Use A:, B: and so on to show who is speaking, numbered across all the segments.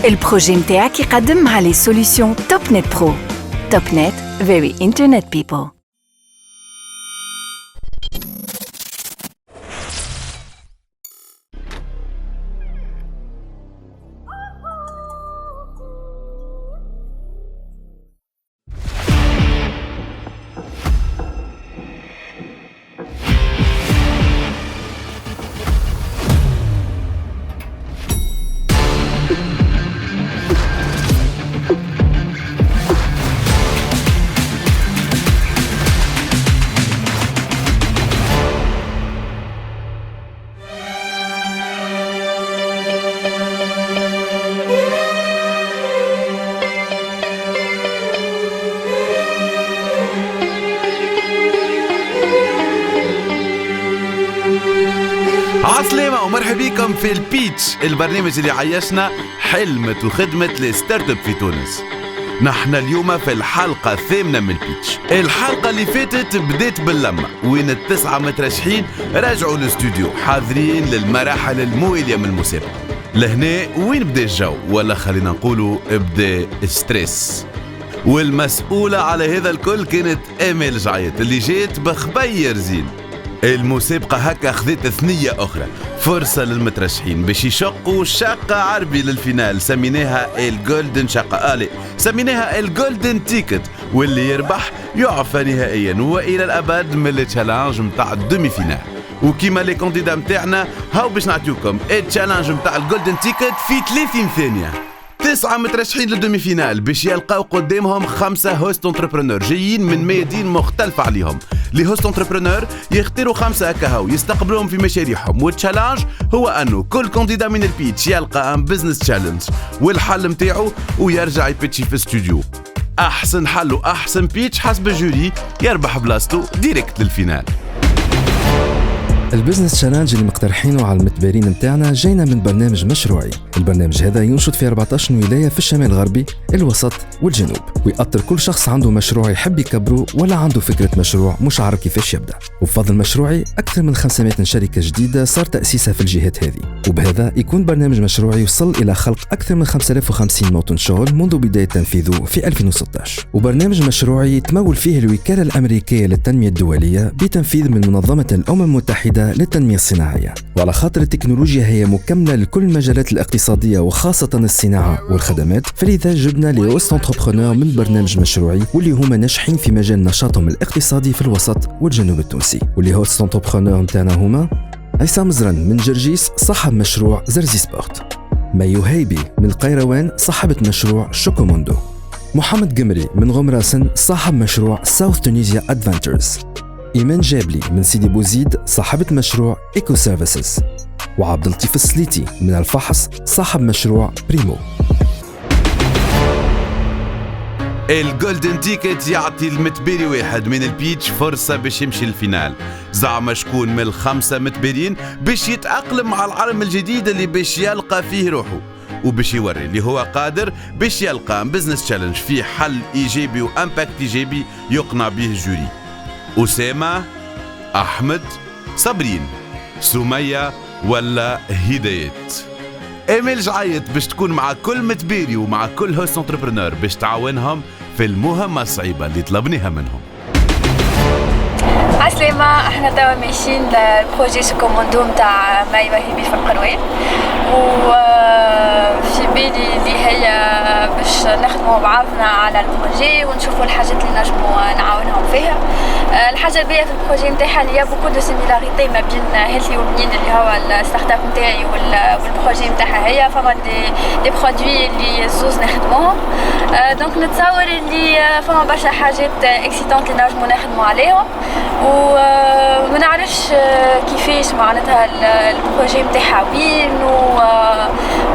A: البروجي متاعك يقدم على سوليسيون توب نت برو. توب نت very internet people.
B: عسلامة ومرحبا بكم في البيتش، البرنامج اللي عيشنا حلمت وخدمت لستارت اب في تونس. نحن اليوم في الحلقة الثامنة من البيتش. الحلقة اللي فاتت بديت باللمة وين التسعة مترشحين رجعوا الاستوديو حاضرين للمراحل الموالية من المسابقة. لهنا وين بدا الجو، ولا خلينا نقولوا بدا ستريس. والمسؤولة على هذا الكل كانت امال جعيط اللي جات بخبير زين. المسابقة هكا خذت ثنية أخرى، فرصة للمترشحين باش يشقوا شقة عربي للفينال سميناها الجولدن شقة سميناها الجولدن تيكت، واللي يربح يعفى نهائيا وإلى الأبد من التشالنج متاع الدومي فينال. وكيما لي كونديدا متاعنا هاو باش نعطيوكم التشالنج متاع الجولدن تيكت في 30 ثانية. 9 مترشحين للدومي فينال باش يلقاو قدامهم 5 هوست انتربرونور جايين من ميادين مختلفة عليهم. لي هوست انتربرونور يختاروا 5 هكاهو يستقبلوهم في مشاريعهم، والتشالنج هو انه كل كونديدا من البيتش يلقى ان بزنس تشالنج والحل متاعو ويرجع يبيتشي في الاستوديو. احسن حل واحسن بيتش حسب الجوري يربح بلاصتو ديريكت للفينال.
C: البزنس تشالنج اللي مقترحينه على المتبارين متاعنا جاينا من برنامج مشروعي. البرنامج هذا ينشط في 14 ولاية في الشمال الغربي، الوسط والجنوب، ويأطر كل شخص عنده مشروع يحب يكبره ولا عنده فكرة مشروع مش عارف كيفاش يبدأ. وبفضل مشروعي أكثر من 500 شركة جديدة صار تأسيسها في الجهات هذه، وبهذا يكون برنامج مشروعي يوصل إلى خلق أكثر من 5050 موطن شغل منذ بداية تنفيذه في 2016. وبرنامج مشروعي تمول فيه الوكالة الأمريكية للتنمية الدولية بتنفيذ من منظمة الأمم المتحدة للتنمية الصناعية. وعلى خاطر التكنولوجيا هي مكملة لكل المجالات الاقتصادية وخاصة الصناعة والخدمات، فلذا جبنا لي هوست انتربرونور من برنامج مشروعي واللي هما ناجحين في مجال نشاطهم الاقتصادي في الوسط والجنوب التونسي. واللي هوست انتربرونور متاعنا هما عيسى مزرن من جرجيس صاحب مشروع زرزي سبورت، مايو هيبي من القيروان صاحبة مشروع شوكوموندو، محمد قمري من غمراسن صاحب مشروع ساوث تونيزيا ادفنتشرز، إيمان جابلي من سيدي بوزيد صاحبة مشروع إيكو سيرفيسز، وعبد اللطيف السليتي من الفحص صاحب مشروع بريمو.
B: الجولدن تيكت يعطي المتبري واحد من البيتش فرصة باش يمشي الفينال. زعما شكون من ال5 متبرين باش يتأقلم على العالم الجديد اللي باش يلقى فيه روحه، وباش يوري اللي هو قادر باش يلقى بزنس تشالنج فيه حل إيجابي وإمباكت إيجابي يقنع به الجوري. أسامة، أحمد، صابرين، سمية ولا هدايات. امال جعيط باش تكون مع كل متبيري ومع كل هوست انتربرونور باش تعاونهم في المهمة الصعيبة اللي طلبناها منهم.
D: عسلامة، احنا توا ماشيين للبروجي شوكوموندو متاع ماي وهيبي في القروان، وفي بالي اللي هي باش نخدموا بعضنا على البروجي ونشوفوا الحاجات اللي نجموا نعاونهم فيها. الحاجة الباهية في البروجي نتاعها اللي هي بوكو دو سيميلاريتي ما بين هيلثي وبنين اللي هو الستارت اب نتاعي والبروجي نتاعها هي، فما دي برودوي اللي زوز نخدموهم. دونك نتصور اللي فما برشا حاجات اكسيتونت اللي نجموا نخدموا عليهم، وما نعرفش كيفاش معناتها البروجي نتاعها وين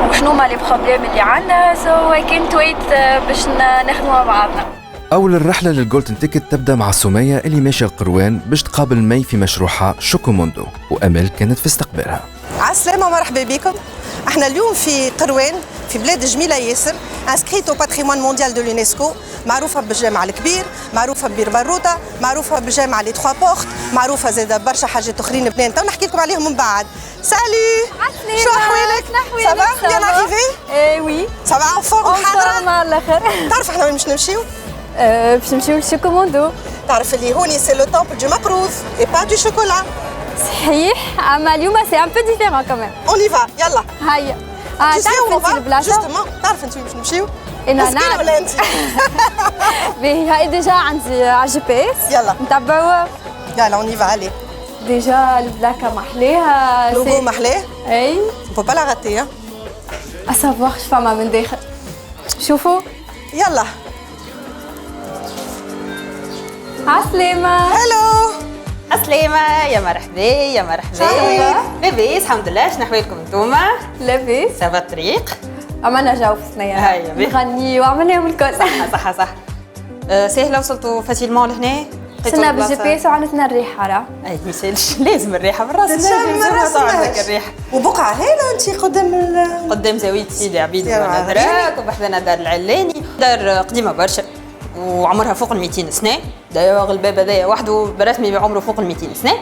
D: وشنو ما لي بروبليم اللي عندنا. سو اي كانت ويت باش نخدموا مع بعضنا.
C: أول الرحلة للجولدن تيكت تبدأ مع سمية اللي ماشية القروان باش تقابل مي في مشروعها شوكوموندو، وأمل كانت في استقبالها.
E: عسلامة، مرحبا بكم. احنا اليوم في قروان في بلاد جميله ياسر انسكريت او باتريمون مونديال دو لونسكو معروفه بالجامع الكبير معروفه ببير باروتا معروفه بالجامع لي 3 بورت معروفه زاده برشا حاجات اخرين بنان تو نحكي لكم عليهم من بعد سالي شو احوالك صافا بيان اريفي
D: اي وي
E: صافا فورم حاضره
D: مع الاخر
E: تعرف احنا وين باش نمشيو
D: باش نمشيو للشوكوموندو
E: تعرف اللي هوني سي لو تومبل دو مقروض اي با دو شوكولا
D: صحيح اما اليوم سي ان بو ديفيرون كمان
E: اون يفا يلا
D: هيا
E: تعرف
D: انت البلاصه
E: جوستومون تعرف انت وين باش نمشيو
D: انا
E: مسكينة
D: نعرف
E: ولا انت
D: باهي هاي ديجا عندي على جي بي اس
E: يلا.
D: نتبعوا
E: يلا اون يفا علي
D: ديجا البلاكه محليها
E: لوغو محلاه
D: اي
E: بو با لا غاتي
D: اسافوار فما من داخل شوفوا
E: يلا
D: عسلامة
E: هلو
F: عسلامة يا مرحبا يا مرحبا لاباس الحمد لله شنو احوالكم انتوما؟
D: لاباس
F: سافا الطريق
D: عملنا جو في الثنية
F: هيا باهي.
D: نغني وعملناهم الكل
F: صح سهلة وصلتوا فاسيلمون لهنا؟
D: صرنا بالجي بي اس وعندنا الريحة راه
F: اي ما يسالش لازم الريحة بالراس
E: تتشم الراس
F: عندك الريحة
E: وبقعة هنا انت قدام
F: قدام زاوية سيدي عبيد
E: يا
F: وانا
E: معلم.
F: دراك وبحذنا دار العلاني دار قديمة برشا وعمرها فوق ال 200 سنة دايوغ الباب هذايا وحده برسمي بعمره فوق ال 200 سنة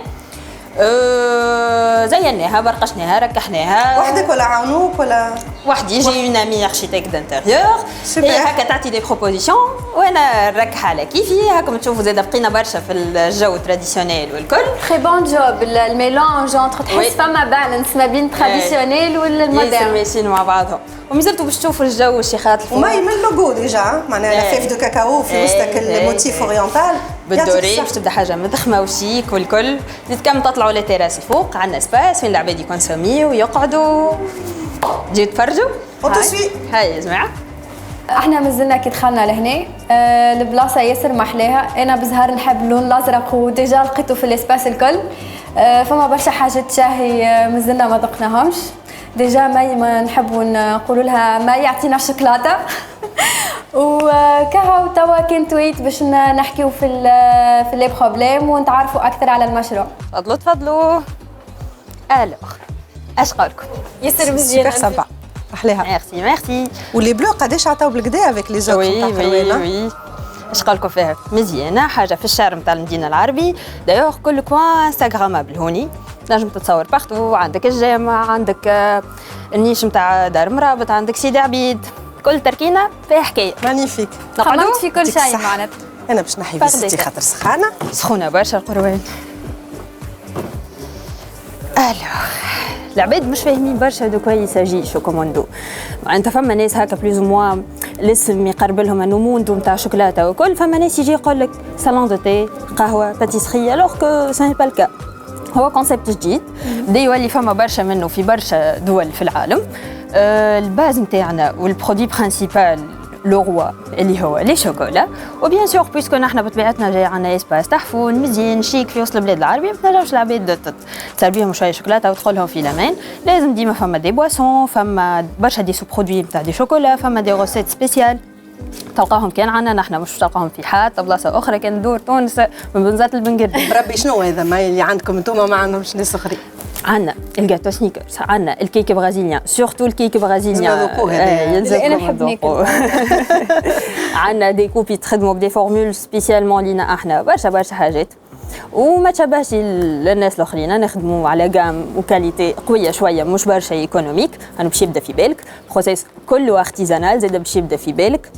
F: زيناها برقشناها ركحناها
E: وحدك ولا عانوك ولا
F: وحدي جي اون امي اركيتيكت دانتيريور
E: سوبر.
F: هي هكا تعطي دي بروبوزيسيون وانا نركح على كيفي هاكم تشوفوا زاد بقينا برشا في الجو تراديسيونيل والكل
D: تري بون جوب الميلونج انتر
F: وي.
D: تحس فما بالانس ما بين التراديسيونيل
F: ياسر
D: والمودرن
F: ماشيين مع بعضهم ومازلتوا باش تشوفوا الجو الشيخات
E: وما من اللوغو ديجا معناها لا فيف دو كاكاو في وسطك الموتيف اورينتال
F: بالدوري باش تبدا حاجه مضخمه وشيك والكل زيد كم تطلعوا للتيراس الفوق عندنا سباس فين العباد يكونسوميو ويقعدوا تجيو تفرجوا
E: On te suit.
F: هاي يا جماعه
D: احنا مازلنا كي دخلنا لهنا البلاصه ياسر محلاها انا بزهر نحب اللون الازرق وديجا لقيته في الاسباس الكل فما برشا حاجات شاهي مازلنا ما ذقناهمش ديجا ما نحبوا نقولوا لها ما يعطينا الشوكولاته وكهو توا كنت ويت باش نحكيو في لي بروبليم ونتعرفوا اكثر على المشروع
F: تفضلوا الوغ اش قالكم
D: ياسر مزيان
E: سوبر سامبا احلاها
F: ميرسي
E: ولي بلو قداش عطاو بالكدا افيك لي زوت
F: وي وي اش قالكم فيها مزيانه حاجه في الشارع نتاع المدينه العربي دايوغ كل كوان انستغرامابل هوني نجم تتصور باختو عندك الجامع عندك النيش نتاع دار مرابط عندك سيدي عبيد كل تركينه فيها حكايه
E: مانيفيك
D: خممت في كل شيء
E: صح.
D: معناتها
E: انا باش نحي فيستي خاطر سخانه
F: سخونه برشا القروان الوغ العباد مش فاهمين برشا دو كوا يساجي شو كوموندو معناتها فما ناس هكا بلوز موا الاسم يقرب لهم انه موندو نتاع شوكولاته وكل فما ناس يجي يقول لك سالون دو تي قهوه باتيسري الوغ كو سا با الكا هو كونسيبت جديد بدا يولي فما برشا منه في برشا دول في العالم الباز نتاعنا والبرودوي برينسيبال لو روا اللي هو لي شوكولا وبيان سور بويسكو نحنا بطبيعتنا جاي عندنا اسباس تحفون مزيان شيك في وسط البلاد العربيه ما تنجمش العباد تسال بيهم شويه شوكولاته وتدخلهم في الامان لازم ديما فما دي بواسون فما برشا دي سو برودوي نتاع دي شوكولا فما دي روسيت سبيسيال تلقاهم كان عندنا نحن مش تلقاهم في حتى بلاصه اخرى كان دور تونس من بنزات البنقري
E: بربي شنو هذا ما اللي عندكم انتم ما عندهمش ناس اخرين
F: عندنا الجاتو سنيكرز عندنا الكيك برازيليان سورتو الكيك برازيليان
E: نذوقوه هذايا.
D: أنا نحب ناكل.
F: عندنا دي كوب يتخدموا بدي فورمول سبيسيالمون لينا احنا برشا حاجات وما تشبهش للناس الاخرين نخدموا على جام وكاليتي قويه شويه مش برشا ايكونوميك انا باش يبدا في بالك بروسيس كله ارتيزانال زاد باش يبدا في بالك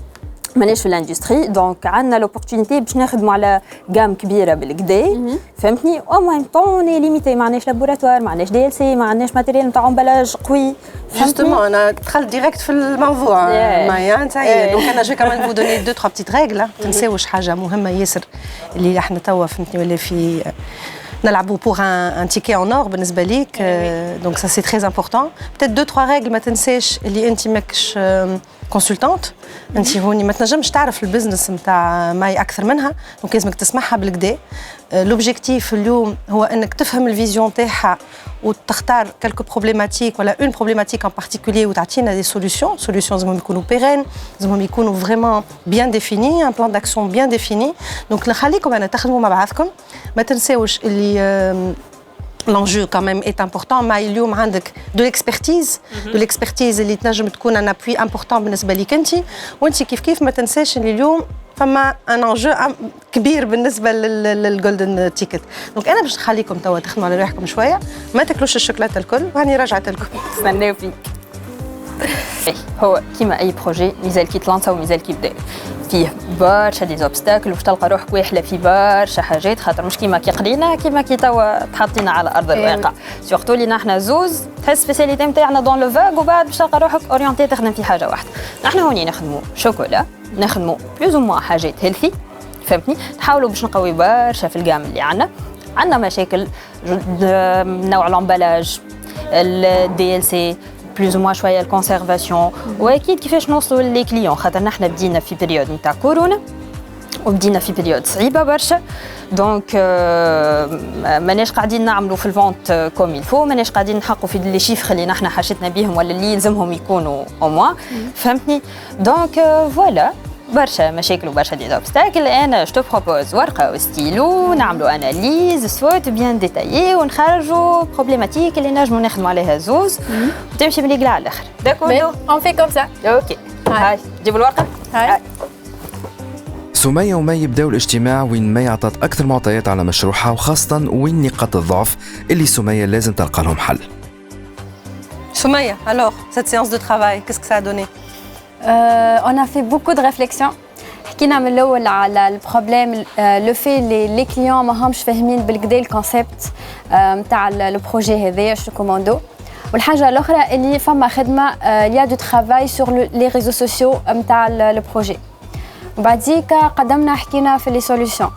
F: ماناش في الاندستري دونك عندنا لوبورتونيتي باش نخدموا على جام كبيره بالكدا فهمتني او ميم طون ليميتي ما عندناش لابوراتوار ما عندناش دي ال سي ما عندناش ماتيريال نتاع امبلاج قوي
E: جوستومون انا دخلت ديريكت في الموضوع معايا انت دونك انا جو كمان فو دوني دو تروا بتيت ريغل تنساوش حاجه مهمه ياسر اللي احنا توا فهمتني ولا في نلعبوا بوغ ان تيكي اون اور بالنسبه ليك دونك سا سي تري امبورطون بتيت دو تروا ريغل ما تنساش اللي انت ماكش كونسلتانت انت هوني ما تنجمش تعرف البزنس نتاع ماي اكثر منها دونك لازمك تسمعها بالكدا لوبجيكتيف اليوم هو انك تفهم الفيزيون تاعها وتختار كالكو بروبليماتيك ولا اون بروبليماتيك ان بارتيكولير وتعطينا دي سوليوشن لازمهم يكونوا بيرين لازمهم يكونوا فريمون بيان ديفيني ان بلان داكسيون بيان ديفيني دونك نخليكم انا تخدموا مع بعضكم ما تنساوش اللي l'enjeu quand même est important. Mais اليوم عندك de l'expertise اللي تنجم تكون un appui important بالنسبة ليك انت وانت كيف ما تنساش اللي اليوم فما ان انجو كبير بالنسبه للجولدن تيكت. دونك انا باش نخليكم توا تخدموا على روحكم شويه ما تاكلوش الشوكولاته الكل وهاني رجعت لكم.
F: نستناو فيك. هو كيما اي بروجي مازال كي تلانسا ومازال كي بدا فيه برشا دي زوبستاكل وباش تلقى روحك واحله في برشا حاجات خاطر مش كيما كي قرينا كيما كي توا تحطينا على ارض الواقع. سورتو لينا احنا زوز تحس سبيسياليتي نتاعنا دون لو فاغ وبعد باش تلقى روحك اورينتي تخدم في حاجه واحده. احنا هوني نخدموا شوكولا نخدموا بلوز او موان حاجات هيلثي فهمتني نحاولوا باش نقوي برشا في الجام اللي عندنا مشاكل نوع الامبالاج الدي ال سي بلوز او موان شويه الكونسيرفاسيون واكيد كيفاش نوصلوا لي كليون خاطر نحنا بدينا في بريود نتاع كورونا وبدينا في بريود صعيبه برشا دونك ماناش قاعدين نعملوا في الفونت كوم يلفو ماناش قاعدين نحققوا في لي شيفر اللي نحنا حاجتنا بيهم ولا اللي يلزمهم يكونوا او موان فهمتني دونك فوالا برشا مشاكل وبرشا دي اوبستاكل انا جو بروبوز ورقه وستيلو نعملوا اناليز سوت بيان ديتايي ونخرجوا بروبليماتيك اللي نجموا نخدموا عليها زوز وتمشي من القلع على الاخر
D: داكور اون في كوم سا
F: اوكي هاي جيبوا الورقه
D: هاي
C: سمية ومي يبداو الاجتماع وين مي عطات أكثر معطيات على مشروعها وخاصة وين نقاط الضعف اللي سمية لازم تلقى لهم حل.
E: سمية, alors, cette séance de travail, qu'est-ce que ça a donné?
D: On a fait beaucoup de réflexions. حكينا من الأول على البروبليم لو في لي كليون ما همش فاهمين بالكدا الكونسيبت نتاع البروجي هذايا شو كوموندو. والحاجة الأخرى اللي فما خدمة يا دو ترافاي سور لي ريزو سوسيو نتاع البروجي. وبعديك قدمنا حكينا في لي سوليوشن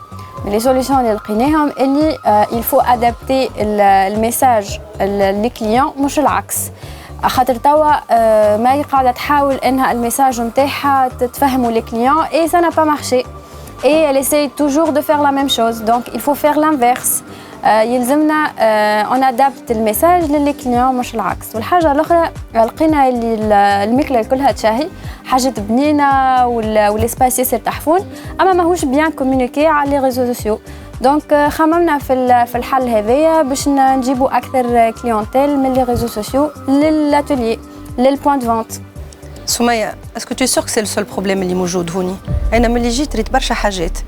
D: لي سوليوشن اللي لقيناهم اللي يلفو ادابتي الميساج لي كليون مش العكس خاطر توا ما قاعده تحاول انها الميساج نتاعها تتفهموا لي كليون اي سا نا با مارشي اي elle essaye toujours de faire la même chose donc il faut faire l'inverse يلزمنا اون ادابت الميساج للي كليون مش العكس. والحاجه الاخرى لقينا اللي المكله كلها تشاهي حاجه بنينه والاسباس ياسر تحفون اما ماهوش بيان كومونيكي على لي ريزو سوسيو دونك خممنا في الحل هذايا باش نجيبوا اكثر كليونتيل من لي ريزو سوسيو للاتولي للبوين دو فونت.
E: سمية, est-ce que tu es sûr que c'est le seul problème اللي موجود هوني؟ انا ملي جيت ريت برشا حاجات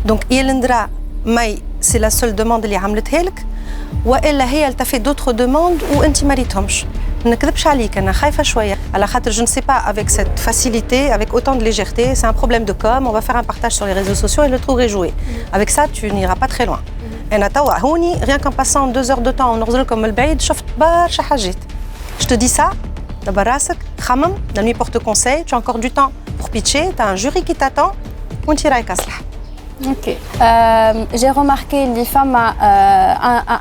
E: دونك يلندرا ماي سي لا سول دوموند اللي عملتها لك والا هي التفت دوتر دوموند وانت ما ريتهمش. ما نكذبش عليك انا خايفه شويه على خاطر جو نسي با افيك سيت فاسيليتي افيك اوتون دو ليجيرتي سي ان بروبليم دو كوم اون فا فير ان بارتاج سور لي ريزو سوسيو اي لو تروفي جوي افيك سا تو نيرا با تري لوان. انا توا هوني ريان كان باسون 2 heures دو طون ونغزر لكم من البعيد شفت برشا حاجات. جو تو دي سا دابا راسك خمم لا نوي بورت كونساي تو انكور دو طون بور بيتشي تا ان جوري كي تاتون وانت رايك اصلح.
D: Ok. J'ai remarqué les femmes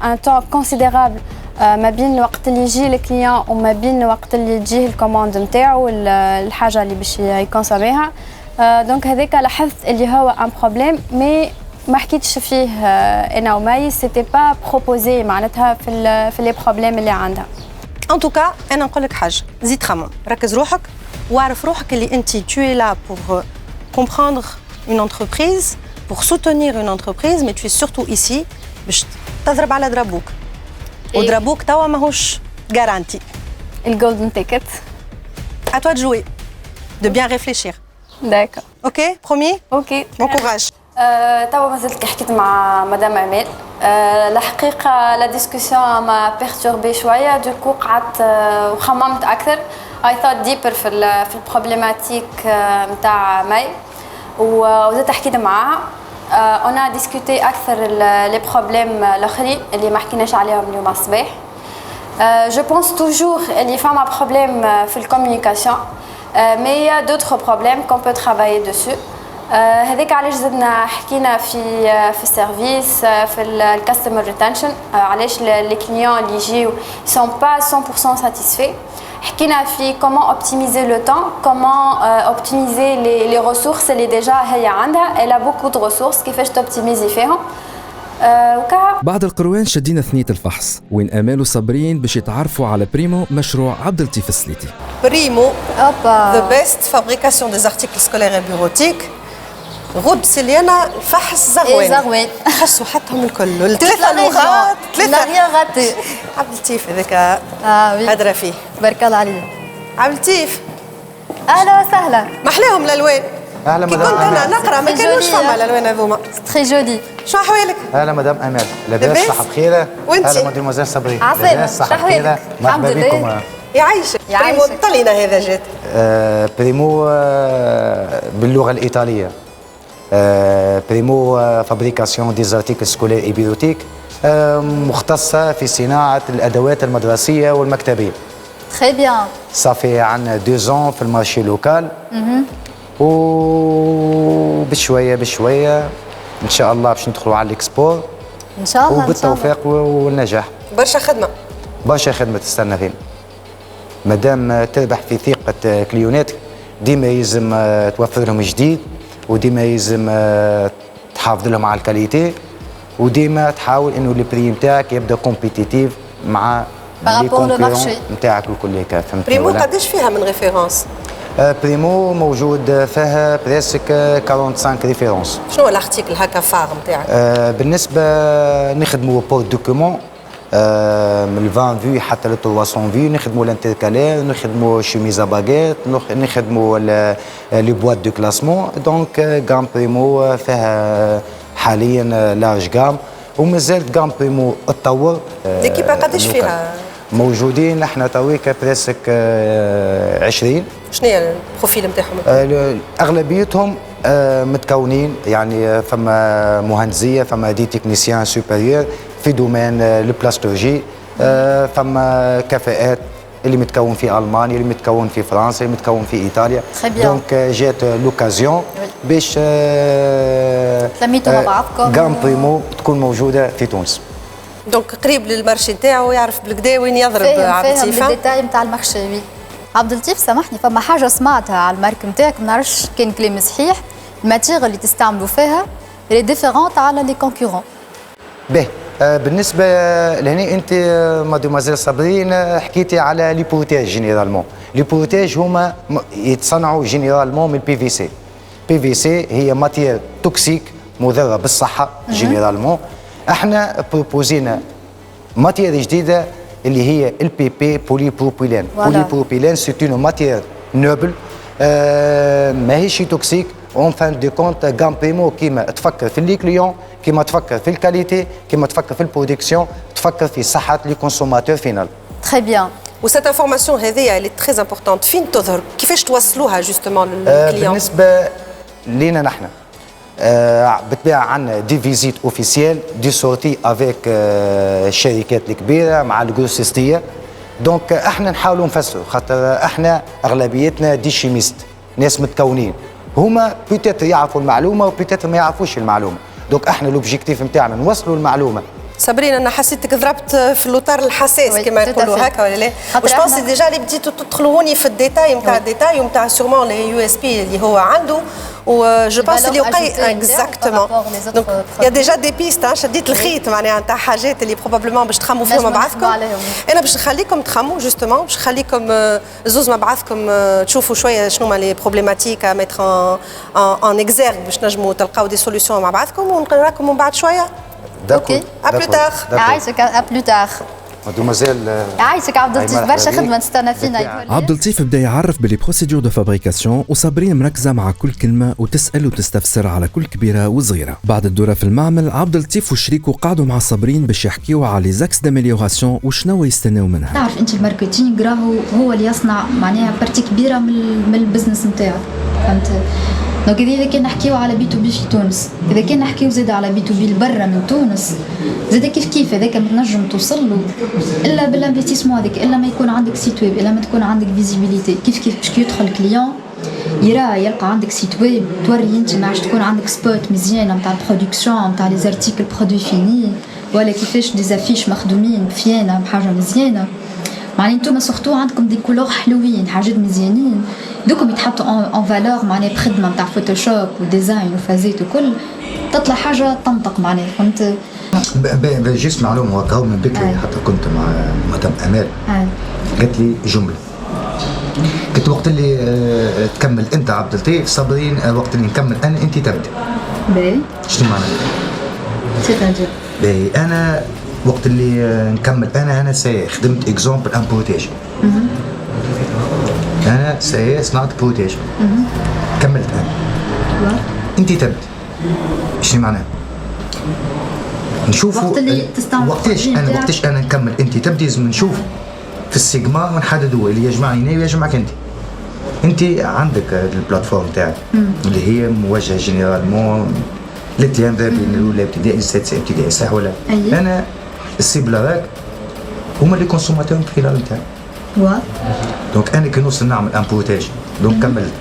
D: un temps considérable ما بين الوقت اللي يجي الكليون وما بين الوقت اللي تجيه الكوموند نتاعو الحاجه اللي باش يكونسوميها دونك هذاك لاحظت اللي هو ان بروبليم مي ما حكيتش فيه انا وماي سيتي با بروبوزي معناتها في لي بروبليم اللي عندها.
E: ان توكا انا نقول لك حاجه زيد خمم ركز روحك واعرف روحك اللي انت tu es là pour comprendre une entreprise pour soutenir une entreprise mais tu es surtout ici باش تضرب على ضربوك وضربوك توا ماهوش garanti.
D: الجولدن تيكت
E: à toi de jouer de bien réfléchir.
D: D'accord.
E: Ok, promis.
D: Ok.
E: Bon courage.
D: توا مازلت كي حكيت مع مدام امال الحقيقه لا ديسكوسيون ما بيرتوربي شويه دوكو قعدت وخممت اكثر اي ثوت ديبر في البروبليماتيك نتاع ماي وزدت حكيت معاها on a discuté أكثر les problèmes الآخرين اللي ما حكيناش عليهم اليوم الصباح. Je pense toujours اللي فما problème في الكوميونيكاسيون mais il y a d'autres problèmes qu'on peut travailler dessus. هذاك علاش زدنا حكينا في السيرفيس في الكاستمر ريتنشن علاش لي كليون اللي يجيو sont pas 100% satisfaits. حكينا في comment optimiser le temps, comment optimiser les ressources اللي déjà هي عندها. Elle a beaucoup de ressources كيفاش تoptimiser فيهم.
C: بعد القروان شدينا ثنية الفحص وين آمال وصابرين باش يتعرفوا على بريمو مشروع عبد اللطيف السليتي.
E: بريمو the best fabrication des articles scolaires et bureautiques غود سليانة الفحص زغوان
D: زغوان
E: تحسوا حتهم الكل الثلاثة لغات
D: لا ريان غاتي
E: عبد اللطيف هذاك هدرة فيه
D: بارك الله عليك
E: عبد اللطيف
D: اهلا وسهلا
E: محلاهم الالوان
G: اهلا
E: كي
G: مدام
E: كنت انا
G: امال.
E: نقرا ما كانوش فما الالوان هذوما
D: تري جولي
E: شو احوالك؟
G: اهلا مدام امال لاباس
E: لاباس؟
G: صحه بخيره
E: وانتي؟
G: اهلا مدموزيل صبري
D: عسلامة.
G: لاباس صحه
D: شحوالك؟
G: بخيره
D: الحمد
G: مرحبا
D: لله.
G: بكم
E: يعيشك
D: يعيشك.
E: بريمو طلينا هذا جات
G: بريمو باللغه الايطاليه بريمو فابريكاسيون دي زارتيكل سكولير اي بيروتيك مختصه في صناعه الادوات المدرسيه والمكتبيه.
D: تري بيان
G: صافي عندنا 2 ans في المارشي لوكال وبشويه بشويه ان شاء الله باش ندخلوا على الاكسبور
D: ان شاء الله
G: وبالتوفيق والنجاح.
E: برشا خدمه
G: برشا خدمه تستنى فينا مادام تربح في ثقه كليوناتك ديما يلزم توفر لهم جديد وديما يلزم تحافظ لهم على الكاليتي وديما تحاول انه البري نتاعك يبدا كومبيتيتيف مع نتاعك الكل كافه.
E: بريمو قداش فيها من ريفيرونس؟
G: بريمو موجود فيها بريسك 45 ريفيرونس.
E: شنو هو الارتيكل هكا فار نتاعك؟
G: بالنسبه نخدموا بور دوكيومون من 20 في حتى ل 300 في نخدموا الانتركالير نخدموا شوميزا باغيت نخدموا لي بواط دو كلاسمون دونك غام بريمو فيها حاليا لارج غام ومازالت غام بريمو تطور.
E: ليكيبا قداش فيها؟
G: موجودين احنا تويكا بريسك 20.
E: شنو هي البروفيل نتاعهم؟
G: اغلبيتهم متكونين يعني فما مهندسيه فما دي تكنيسيان سوبيريور في دومين البلاستورجي فما كفاءات اللي متكون في المانيا اللي متكون في فرنسا اللي متكون في ايطاليا دونك جات لوكازيون باش
D: تلميتوا مع بعضكم
G: غام بريمو تكون موجوده في تونس.
E: دونك قريب للمارشي نتاعو يعرف بالكدا وين يضرب عبد اللطيف.
D: فاهم الديتاي نتاع المارشي. وي عبد اللطيف سامحني فما حاجه سمعتها على المارك نتاعك ما نعرفش كان كلام صحيح الماتيغ اللي تستعملوا فيها اللي ديفيرونت على لي كونكورون.
G: باهي بالنسبه لهنا انت مادموزيل صابرين حكيتي على لي بروتيج جينيرالمون. لي بروتيج هما يتصنعوا جينيرالمون من البي في سي. بي في سي هي ماتير توكسيك مضره بالصحه جينيرالمون. احنا بروبوزينا ماتير جديده اللي هي البي بي بولي بروبيلين. بولي بروبيلين سي اون ماتير نوبل ماهيش توكسيك اون فان دو كونت غام بريمو كيما تفكر في لي كليون كيما تفكر في الكاليتي كيما تفكر في البرودكسيون تفكر في صحه لي كونسوماتور فينال.
D: تري بيان.
E: وسيت انفورماسيون هذه اللي تري امبورطونت فين تظهر كيفاش توصلوها جوستومون للكليون؟
G: بالنسبه لينا نحن بالطبيعه عندنا دي فيزيت اوفيسيال دي سورتي افيك الشركات الكبيره مع الجروسيستيه دونك احنا نحاولوا نفسروا خاطر احنا اغلبيتنا دي شيميست ناس متكونين هما بيتيتر يعرفوا المعلومه وبيتيتر ما يعرفوش المعلومه دونك احنا لوبجيكتيف نتاعنا نوصلوا المعلومه.
E: صابرين انا حسيتك ضربت في اللوتار الحساس كما يقولوا هكا ولا لا؟ واش بونسي ديجا اللي بديتوا تدخلوني في الديتاي نتاع الديتاي ونتاع سيغمون لي يو اس بي اللي هو عنده وجو بونس اللي وقي اكزاكتومون دونك يا ديجا دي بيست شديت الخيط معناها نتاع حاجات اللي بروبابلمون باش تخموا فيهم مع بعضكم. انا باش نخليكم تخموا جوستومون باش نخليكم زوز مع بعضكم تشوفوا شويه شنو هما لي بروبليماتيك ا ميتر ان اكزيرغ باش نجموا تلقاو دي سوليسيون مع بعضكم ونراكم من بعد شويه.
D: اوكي ا بلو تار. يعيشك ا بلو تار.
G: مادموزيل
D: يعيشك عبد اللطيف برشا خدمه تستنى فينا.
C: عبد اللطيف بدا يعرف باللي بروسيدور دو فابريكاسيون وصابرين مركزه مع كل كلمه وتسال وتستفسر على كل كبيره وصغيره. بعد الدوره في المعمل عبد اللطيف وشريكه قعدوا مع صابرين باش يحكيوا على لي زاكس داميليوراسيون وشنو يستناو منها.
H: تعرف انت الماركتينغ راهو هو اللي يصنع معناها بارتي كبيره من البزنس نتاعك فهمت. دونك اذا كان نحكيو على بي تو بي في تونس اذا كان نحكيو زاد على بي تو بي برا من تونس زاد كيف هذاك ما تنجم توصل له الا بالانفستيسمون هذاك الا ما يكون عندك سيت ويب الا ما تكون عندك فيزيبيليتي كيف باش يدخل الكليون يرى يلقى عندك سيت ويب توري انت ما عادش تكون عندك سبوت مزيانه نتاع البرودكسيون نتاع لي زارتيكل برودوي فيني ولا كيفاش دي زافيش مخدومين بفيانه بحاجه مزيانه معناها نتوما سورتو عندكم دي كولور حلوين حاجات مزيانين دوكم يتحطوا اون فالور معناها بخدمه نتاع فوتوشوب وديزاين وفازيت وكل تطلع حاجه تنطق معناها فهمت.
G: جيست معلومه هكا من بكري حتى كنت مع مدام امال قالت لي جمله كنت وقت اللي تكمل انت عبد اللطيف صابرين، وقت اللي نكمل انا انت تبدا.
H: باهي
G: شنو معنى؟
H: سيتادير
G: باهي انا وقت اللي نكمل انا خدمت اكزومبل ان بروتيج. انا صنعت بروتيج. كملت انا. انت تبدا. شنو معناه؟ نشوفوا
H: وقت اللي تستعمل
G: وقتاش انا نكمل انت تبدي، لازم نشوف في السيجما ونحددوا اللي يجمعني انا ويجمعك انت عندك البلاتفورم تاعك اللي هي موجهه جينيرالمون للتلامذه بين الاولى ابتدائي السادسه ابتدائي، صح ولا؟
H: أيه.
G: انا السيبل راك هما اللي كونسوماتور بريفيرال نتاعي. دونك انا كي نوصل نعمل ان بروتاج دونك كملت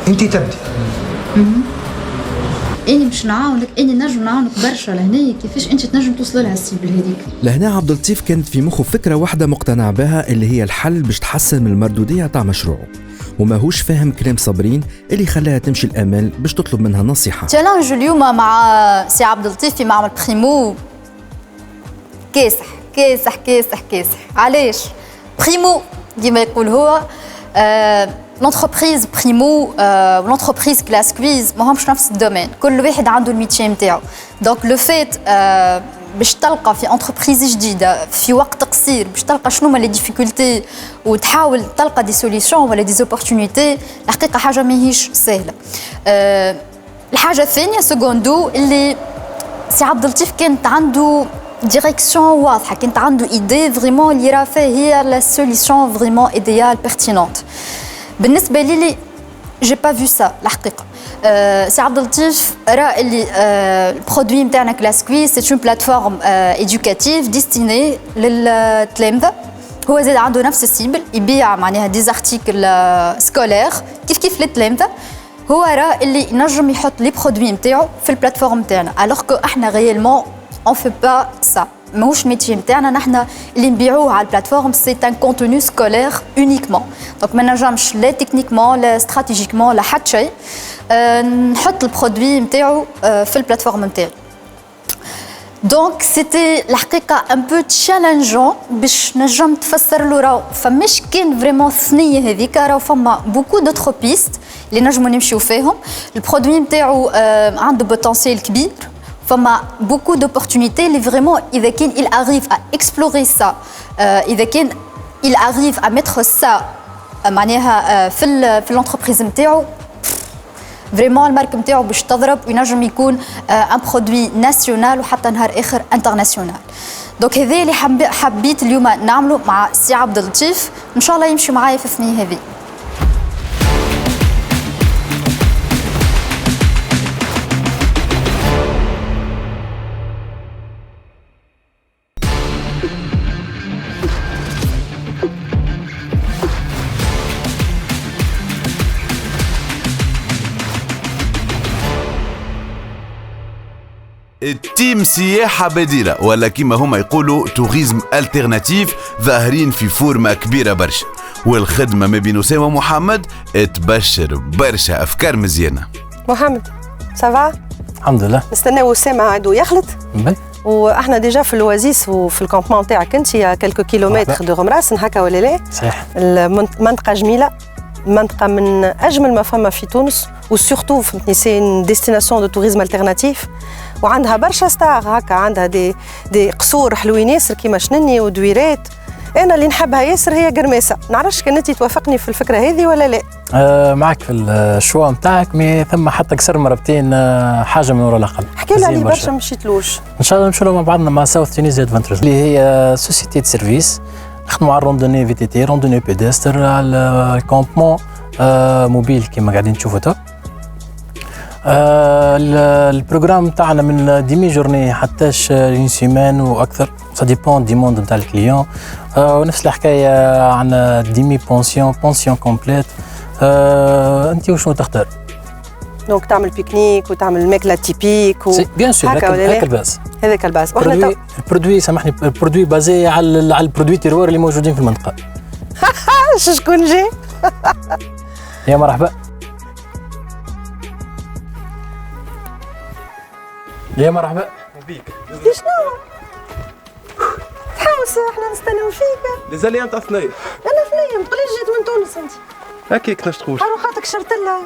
G: انت تبدي.
H: اني باش نعاونك، اني نجم نعاونك برشا لهنا كيفاش انت تنجم توصل لها السيبل هذيك.
C: لهنا عبد اللطيف كانت في مخه فكره واحده مقتنع بها اللي هي الحل باش تحسن من المردوديه تاع مشروعه، وماهوش فاهم كلام صابرين اللي خلاها تمشي الامل باش تطلب منها نصيحه.
I: تشالنج اليوم مع سي عبد اللطيف في معمل بريمو كاسح كاسح كاسح كاسح. علاش؟ بريمو كيما يقول هو لونتربريز بريمو ولونتربريز كلاس كويز ماهمش نفس الدومين، كل واحد عنده الميتشي نتاعو. دونك لو فيت باش تلقى في انتربريز جديده في وقت قصير باش تلقى شنو هما لي ديفيكولتي وتحاول تلقى دي سوليسيون ولا دي زوبورتونيتي، الحقيقه حاجه ماهيش سهله. الحاجه الثانيه سكوندو اللي سي عبد اللطيف كانت عنده ديريكسيون واضحه، كانت عنده ايدي فريمون اللي راه فيها هي لا سوليسيون فريمون ايديال بيرتينونت. بالنسبه لي جي با فو سا الحقيقه. سي عبد اللطيف راه اللي البرودوي نتاعنا كلاس كويز سي اون بلاتفورم ايدوكاتيف ديستيني للتلامذه. هو زاد عنده نفس السيبل، يبيع معناها دي زارتيكل سكولير كيف للتلامذه. هو راه اللي ينجم يحط لي برودوي نتاعو في البلاتفورم نتاعنا، الوغ كو احنا ريالمون اون في با سا، ماهوش ميتي نتاعنا. نحنا اللي نبيعوه على البلاتفورم سي ان كونتوني سكولير اونيكمون، دونك ما نجمش لا تكنيكمون لا استراتيجيكمون لا حتى شيء نحط البرودوي نتاعو في البلاتفورم نتاعي. دونك سيتي الحقيقه ان بو تشالنجون باش نجم تفسر له راهو فماش كان فريمون الثنيه هذيك، راهو فما بوكو دوتر بيست اللي نجمو نمشيو فيهم. البرودوي نتاعو عنده بوتنسيال كبير، فما beaucoup d'opportunités اللي vraiment إذا كان il arrive à explorer ça، إذا كان il arrive à mettre ça معناها في l'entreprise نتاعو vraiment المارك نتاعو باش تضرب وينجم يكون ان برودوي ناسيونال وحتى نهار آخر انترناسيونال. دونك هذا اللي حبيت اليوم نعمله مع سي عبد اللطيف، إن شاء الله يمشي معايا في الثنية هذه.
B: التيم سياحة بديلة ولا كما هما يقولوا توريزم الترناتيف ظاهرين في فورمة كبيرة برشا، والخدمة ما بين أسامة ومحمد تبشر برشا أفكار مزيانة.
E: محمد سافا؟
J: الحمد لله.
E: نستناو أسامة عادو يخلط واحنا ديجا في الوازيس وفي الكامبمون تاعك انت يا كلكو كيلومتر دو غمراسن هكا ولا لا؟
J: صحيح.
E: المنطقة جميلة، منطقة من أجمل ما فما في تونس، وسورتو فهمتني سي ديستيناسيون دو توريزم الترناتيف، وعندها برشا ستار هكا، عندها دي قصور حلوين ياسر كيما شنني ودويرات. انا اللي نحبها ياسر هي قرماسه، نعرفش كان انت توافقني في الفكره هذه ولا لا؟
J: معك في الشوا نتاعك، مي ثم حتى كسر مرتين حاجه من وراء الاقل.
E: حكي لي عليه برشا مشيتلوش.
J: ان شاء الله نمشيو مع بعضنا مع ساوث تونيزيا ادفنتشرز اللي هي سوسيتي دو سيرفيس، نخدموا على الروندوني في تي تي، روندوني بيدستر، على الكامبمون موبيل كيما قاعدين تشوفوا تو. البروغرام تاعنا من ديمي جورني حتى اون سيمان واكثر، سا ديبون دي موند نتاع الكليون. ونفس الحكايه عندنا ديمي بونسيون كومبليت. انت وشنو تختار؟
E: دونك تعمل بيكنيك وتعمل ماكله تيبيك
J: بيان سور هكا الباس،
E: هذاك الباس.
J: البرودوي سامحني، البرودوي بازي على البرودوي تيروار اللي موجودين في المنطقه.
E: شكون جي؟
J: يا مرحبا. يا مرحبا
E: بيك. شنو؟ تحوس احنا نستناو فيك.
K: لازال انت ثنيه.
E: انا ثنيه ما تقوليش جيت من تونس انت.
K: هكاك ناش تقول.
E: روحاتك شرت لها.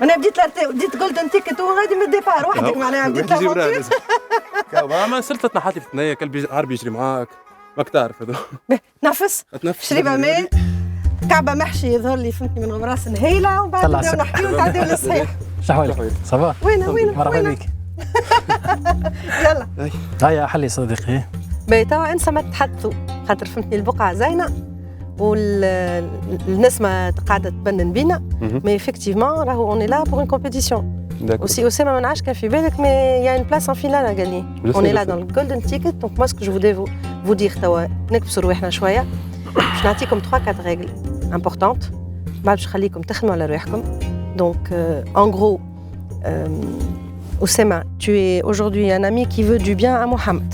E: انا بديت جولدن تيكت وغادي من الديبار وحدك معناها بديت لافونتور.
K: ما سلطة نحاتي في الثنية كلب عربي يجري معاك ماك تعرف هذا.
E: نفس شريبة ماء كعبة محشي يظهر لي فهمتني من راس نهيلة ومن بعد نبداو نحكيو ونتعداو للصحيح.
J: شحوالك صباح؟
E: وين
J: مرحبا بك.
E: يلا
J: هيا حلي صديقي.
E: باهي توا انسى ما تتحدثوا خاطر فهمتني البقعة زينة والنسمة قاعدة تبنن بينا مي effectivement راهو اوني لا بور اون كومبيتيسيون. Aussi أسامة ما نعرفش كان في بالك مي يا اون بلاس ان فينال قال لي اوني لا دون الجولدن تيكت دونك موا سكو جو فو دير توا نكبسوا رواحنا شوية باش نعطيكم 3-4 ريغل امبورطونت بعد باش نخليكم تخدموا على رواحكم. دونك en gros Oussama, tu es aujourd'hui un ami qui veut du bien à Mohamed.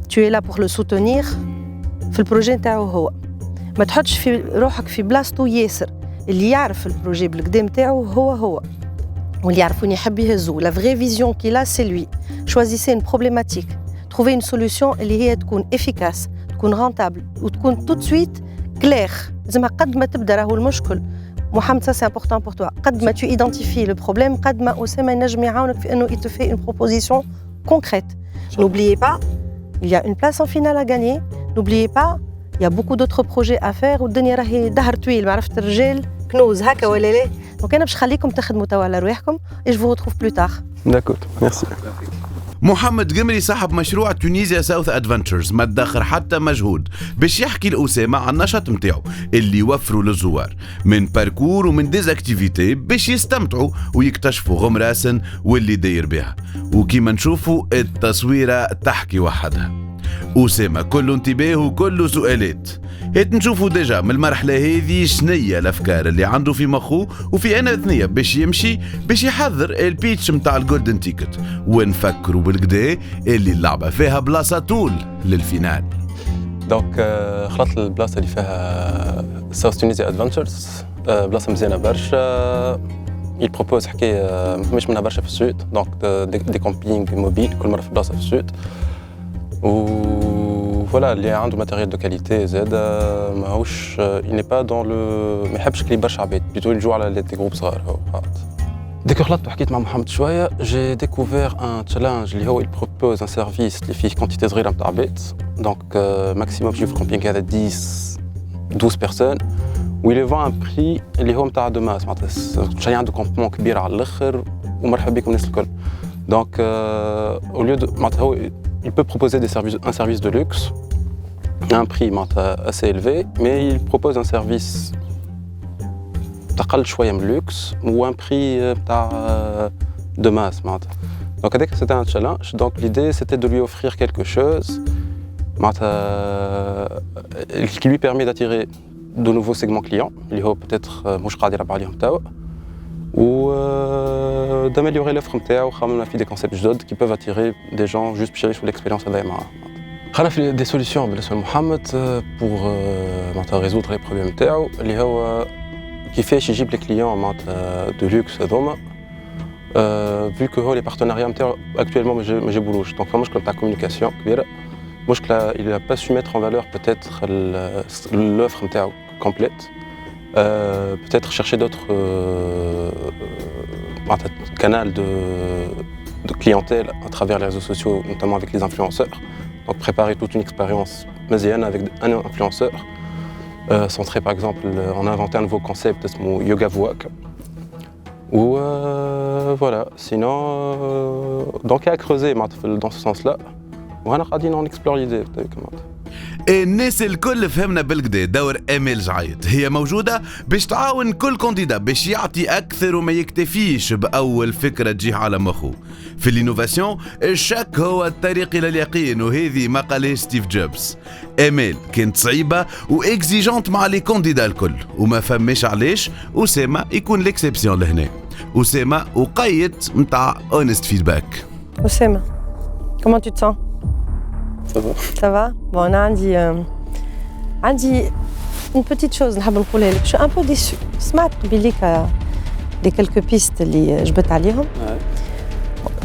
E: Tu es là pour le soutenir في البروجي نتاعو هو. ما تحطش في روحك في بلاصتو ياسر. اللي يعرف البروجي بالقدا نتاعو هو واللي يعرفون يحب يهزو. La vraie vision qu'il a c'est lui. Choisissez une problématique. Trouvez une solution اللي هي تكون efficace, تكون rentable وتكون tout de suite claire. زعما قد ما تبدا راهو المشكل Mohamed, ça c'est important pour toi. قد ما tu identifies le problème, قد ما أسامة ينجم يعاونك في إنه il te fait une proposition concrète. N'oubliez pas, il y a une place en finale à gagner. N'oubliez pas, il y a beaucoup d'autres projets à faire. والدنيا راهي دهر طويل، معرفة الرجال كنوز هكا ولا لا. Donc أنا باش نخليكم تخدموا توا على رواحكم et je vous retrouve plus tard.
K: D'accord, merci.
B: محمد قمري صاحب مشروع تونيزيا ساوث ادفنتشرز ما تدخر حتى مجهود باش يحكي لأسامة عن النشاط نتاعو اللي يوفروا للزوار من باركور ومن ديزاكتيفيتي باش يستمتعوا ويكتشفوا غمراسن واللي داير بها. وكيما نشوفوا التصويرة تحكي وحدها. أسامة كله انتباه وكله سؤالات. نشوفوا ديجا من المرحلة هذه شنية الأفكار اللي عنده في مخه وفي أنا ثنية باش يمشي باش يحضر البيتش متاع الجولدن تيكت ونفكروا بالكدا اللي اللعبة فيها بلاصة طول للفينال.
K: دونك خلطت البلاصة اللي فيها ساوث تونيزيا ادفنتشرز بلاصة مزيانة برشا. يبروبوز حكاية مش منها برشا في السود دونك دي كامبينغ موبيل كل مرة في بلاصة في السود voilà, اللي عنده ماتيريال دو كاليتي زاد ماهوش il n'est pas dans le ما يحبش كلي برشا عباد بيتو يجو على دي جروب صغار هو ديك خلطت وحكيت مع محمد شويه جي ديكوفير ان تشالنج اللي هو يبروبوز ان سيرفيس اللي فيه كونتيتي صغيره نتاع عباد دونك ماكسيموم في الكومبينغ هذا 12 بيرسون ويلي فون ان بري اللي هو نتاع دو ماس معناتها شي عنده كومبمون كبير على الاخر ومرحبا بكم الناس الكل دونك او ليو معناتها هو il peut proposer un service de luxe à un prix assez élevé, mais il propose un service de luxe ou un prix de masse. Donc c'était un challenge. Donc l'idée c'était de lui offrir quelque chose qui lui permet d'attirer de nouveaux segments clients, peut-être ou d'améliorer l'offre نتاعو خممنا في des concepts جدد qui peuvent attirer des gens juste باش يعيشوا l'expérience هذايا معاه. خلينا في des solutions بالنسبة لمحمد pour معناتها résoudre les problèmes نتاعو اللي هو كيفاش يجيب les clients معناتها de luxe هذوما vu que هو les partenariats نتاعو actuellement ما جابولوش donc فما مشكلة نتاع communication كبيرة مشكلة il n'a pas su mettre en valeur peut-être l'offre نتاعو complète. Peut-être chercher d'autres canaux de clientèle à travers les réseaux sociaux, notamment avec les influenceurs. Donc préparer toute une expérience méziane avec un influenceur. Centré par exemple, on a inventé un nouveau concept, Yoga Voak. Ou voilà, sinon, donc il y a à creuser dans ce sens-là. On explore l'idée.
B: الناس الكل فهمنا بالكدا دور امال جعيط هي موجوده باش تعاون كل كونديدا باش يعطي اكثر وما يكتفيش باول فكره تجيه على مخه. في الانوفاسيون الشك هو الطريق الى اليقين وهذه ما قالهاش ستيف جوبز. امال كانت صعيبه واكزيجونت مع لي كونديدا الكل وما فهمش علاش اسامه يكون ليكسيبسيون لهنا. اسامه وقيد نتاع اونست فيدباك.
E: اسامه comment tu te sens? Ça va? Bon, on a une petite chose, je suis un peu déçue. سمعت قبيليك les quelques pistes اللي جبت عليهم.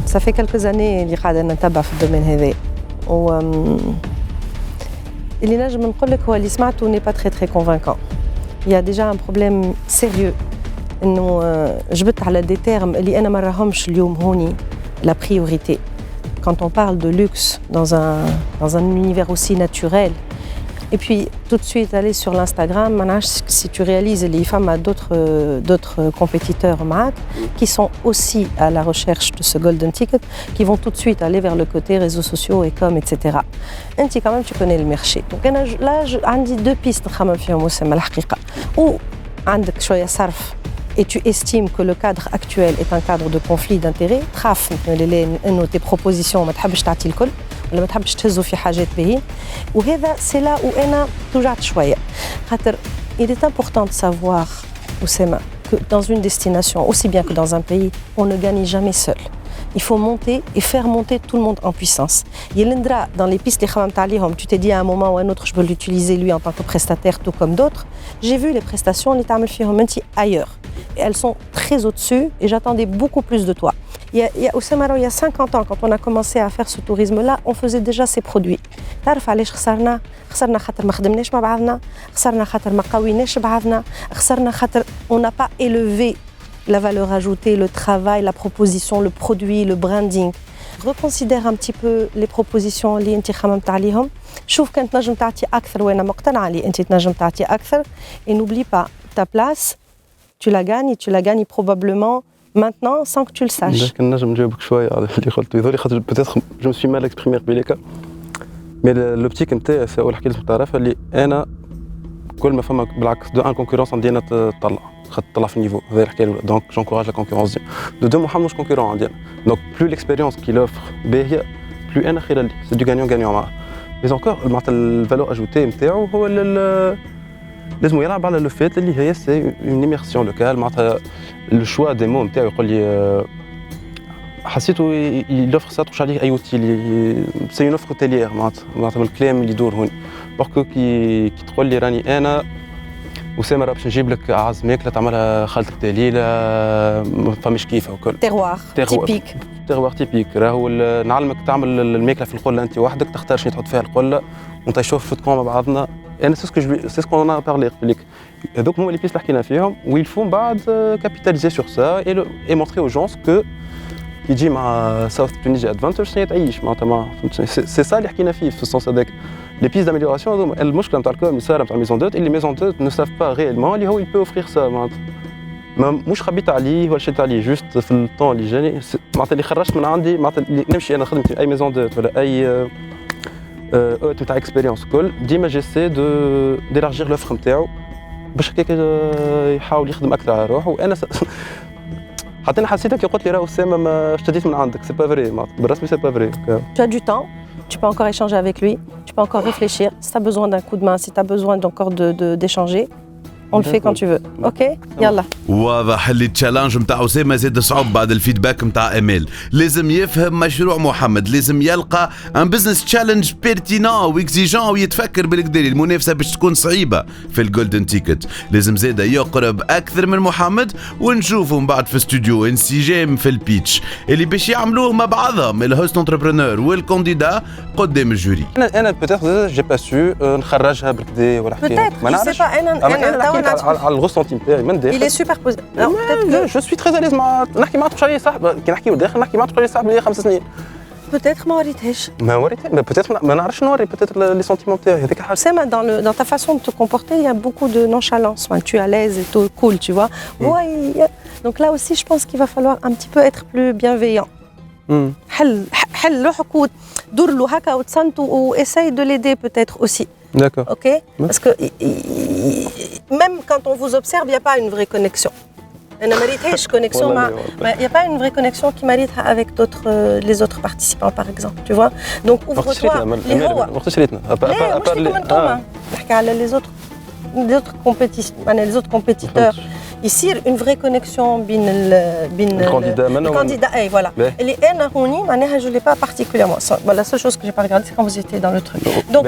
E: Ça fait quelques années اللي قاعدة نتبع في الدومين هذا. اللي نجم نقول لك هو اللي سمعته n'est pas très convaincant. il y a déjà un problème sérieux. إنه جبت على des termes اللي أنا ما راهمش اليوم هوني la priorité. Quand on parle de luxe dans un univers aussi naturel, et puis tout de suite aller sur l'Instagram, si tu réalises les femmes à d'autres compétiteurs qui sont aussi à la recherche de ce golden ticket, qui vont tout de suite aller vers le côté réseaux sociaux et com, etc. Et quand même tu connais le marché. Donc là j'ai deux pistes نخمم فيهم وسام الحقيقة. Ou عندك شوية صرف et tu estimes que le cadre actuel est un cadre de conflit d'intérêts, تخاف إنه tes propositions ما تحبش تعطي الكل ولا ما تحبش تهزوا في حاجات باهين وهذا c'est là où أنا توجعت شوية خاطر il est important de savoir Oussama que dans une destination aussi bien que dans un pays on ne gagne jamais seul. Il faut monter et faire monter tout le monde en puissance. Yelendra, dans les pistes tu t'es dit à un moment ou à un autre, je peux l'utiliser lui en tant que prestataire, tout comme d'autres. J'ai vu les prestations, les Tamil Fihomenti ailleurs. Et elles sont très au-dessus et j'attendais beaucoup plus de toi. Oussama, il y a 50 ans, quand on a commencé à faire ce tourisme-là, on faisait déjà ces produits. تعرف علاش خسرنا خاطر ما خدمناش مع بعضنا خسرنا خاطر ما قويناش بعضنا خسرنا خاطر on n'a pas élevé la valeur ajoutée, le travail, la proposition, le produit, le branding. Reconsidère un petit peu les propositions اللي انت خممت عليهم. شوف كنت نجم تعطي أكثر وأنا مقتنعة اللي انت تنجم تعطي أكثر. Et n'oublie pas, ta place, tu la gagnes probablement maintenant sans que tu le saches.
K: نجم نجاوبك شوية على اللي قلت يظهر لي خاطر peut-être je me suis mal exprimé قبيلك. Mais l'optique نتاعي أول حكي لازم تعرفها اللي أنا كل ما فما بالعكس دو ان كونكورونس عندي انا تطلع تطلع في النيفو هذا الحكايه الاولى دونك جونكوراج لا كونكورونس دو دو محمد مش كونكورون عندي دونك بلو ليكسبيريونس كي لوفر باهيه بلو انا خير لي سي دو غانيون غانيون معاه مي انكور معناتها الفالور اجوتي نتاعو هو لازم يلعب على لو فيت اللي هي سي اون ايميرسيون لوكال معناتها لو شوا دي مو نتاعو يقول لي حسيته يلوفر سا تخش عليه اي اوتيل سي اون اوفر تيليير معناتها من الكلام اللي يدور هون بوركو كي تقول لي راني انا وسام راه باش نجيب لك اعز ماكله تعملها خالتك دليله ما فماش كيفها وكل تيغوار تيبيك راهو نعلمك تعمل الماكله في القله انت وحدك تختار شنو تحط فيها القله وانت تشوف فوتكون مع بعضنا انا سي سكو انا بارلي قبلك هذوك هما لي بيس اللي حكينا فيهم ويل فون بعد كابيتاليزي سور سا اي مونتري او جونس كو يجي مع ساوث تونيجي ادفانتج شنو تعيش معناتها سي سا اللي حكينا فيه في السونس هذاك لي بيس داميليوراسيون المشكله نتاع الكوميسار نتاع الميزون دوت اللي ميزون دوت نو ساف با ريالمون اللي هو يل بو اوفرير سا معناتها مش خبيت عليه ولا شيت عليه جوست في الطون اللي جاني معناتها اللي خرجت من عندي معناتها اللي نمشي انا خدمت اي ميزون دوت ولا اي اوت نتاع اكسبيريونس كل ديما جيسي دو ديلارجير لوفر نتاعو باش هكاك يحاول يخدم اكثر على روحه وانا حتى انا حسيتك كي قلت لي راه اسامه ما اشتديت من عندك سي با فري بالرسمي سي با فري
E: Tu as du temps, tu peux encore échanger avec lui, tu peux encore réfléchir. Si tu as besoin d'un coup de main, si tu as besoin encore d'échanger, on le fait quand tu veux. Ok يلا.
B: واضح اللي التشالنج نتاع اسامه زاد صعب بعد الفيدباك نتاع امال. لازم يفهم مشروع محمد، لازم يلقى ان بزنس تشالنج بيرتينون واكزيجون ويتفكر بالكدا المنافسه باش تكون صعيبه في الجولدن تيكت. لازم زاد يقرب اكثر من محمد ونشوفوا من بعد في استوديو انسجام في البيتش اللي باش يعملوه مع بعضهم الهوست انتربرونور والكونديدا قدام الجوري.
K: انا بوتيتر جي با سو نخرجها بالكدا ولا حكايه ما نعرفش انا على الغوسونتي نتاعي من داخل.
E: Il est super positif.
K: جو سوي تري اليز مع نحكي معاه تقول لي صاحب كي نحكيو داخل نحكي معاه تقول لي صاحب لي 5 سنين.
E: Peut-être ما وريتهاش.
K: ما وريتها بوتيتر ما نعرفش نوري بوتيتر لي سونتيمون تاعي هذيك حاجه.
E: C'est dans ta façon de te comporter, il y a beaucoup de nonchalance. Tu es à l'aise et tout cool, tu vois. Donc là aussi, je pense qu'il va falloir un petit peu être plus bienveillant. حل روحك ودور له هكا وتصنتو وessaye de l'aider peut-être aussi.
K: D'accord.
E: Ok. Parce que même quand on vous observe, il n'y a pas une vraie connexion. Il n'y a pas une vraie connexion qui mérite avec les autres participants, par exemple. Tu vois. Donc ouvre-toi. Les autres compétiteurs. Ici, une vraie connexion le candidat. Et voilà. Et les je ne l'ai pas particulièrement. La seule chose que je n'ai pas regardée, c'est quand vous étiez dans le truc. Donc,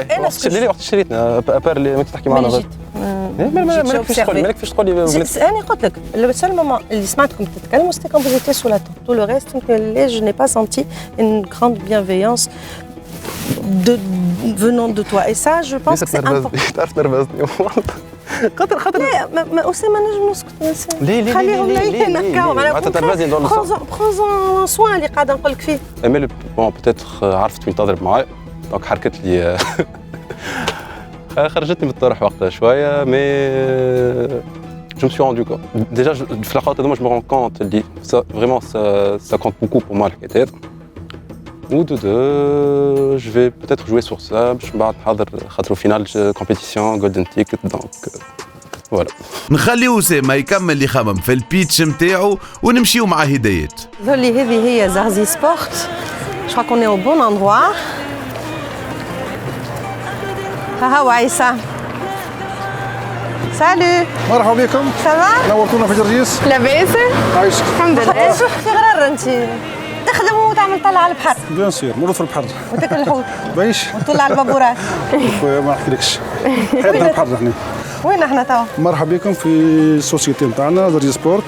E: le seul moment, c'était quand vous étiez sous la tente. Tout le reste, je n'ai pas senti une grande bienveillance. venant de toi. Et ça, je pense que c'est important.
K: تعرف نرفزني خاطر
E: لا ما أسامة نجم نسكت
K: ليه
E: خليهم لينا نكاو
K: معناتها تنرفزني دون
E: برونزون سوان اللي قاعدة نقول لك فيه.
K: امال بون بوتيتر عرفت وين تضرب معايا دونك حركت لي خرجتني من الطرح وقتها شويه مي je me suis rendu compte. Déjà, في الحلقات هذوما je me rends compte اللي vraiment ça compte beaucoup pour moi الحكايات هذه. Ou de deux, je vais peut-être jouer sur ça. Je vais نحضر خاطر فينال compétition golden ticket donc voilà.
B: نخلي أسامة يكمل اللي خمم في البيتش متاعو ونمشيو مع هدايات.
E: ذولي هذه هي زارزي سبورت. Je crois qu'on est au bon endroit. ها هو عيسى. سالو.
L: مرحبا بكم.
E: سافا؟
L: نورتونا في جرجيس.
E: لاباس؟
L: عايشك.
E: الحمد لله. شو في غرر انت؟ تخدم وتعمل طلع على البحر.
L: بيان سير مرور في البحر.
E: وتاكل الحوت.
L: بايش؟
E: وتطلع على البابورات.
L: ما نحكيلكش. حياتنا البحر احنا.
E: وين احنا توا؟
L: مرحبا بكم في السوسيتي نتاعنا زرجي سبورت.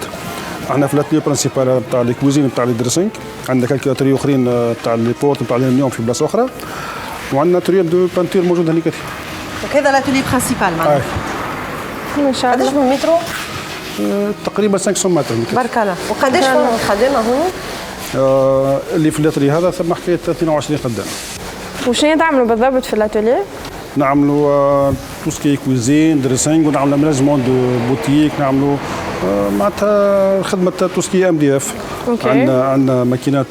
L: احنا في الاتليو برينسيبال نتاع الكوزين نتاع لي دريسينغ. عندنا كالكو اتريو اخرين نتاع لي بورت نتاع اليوم في بلاصه اخرى. وعندنا اتريو دو بانتير موجود هنيك.
E: وكذا الاتولي برينسيبال معناها. ما شاء الله. قداش من مترو؟
L: تقريبا 500 متر.
E: بارك الله. وقداش خدامه هون؟
L: اللي في الاتري هذا ثم حكايه 22 خدام.
M: وشنو تعملوا بالضبط في الاتولي؟
L: نعملوا توسكي كويزين دريسينغ ونعملوا مانجمون دو بوتيك نعملوا معناتها خدمه توسكي ام دي اف. عندنا ماكينات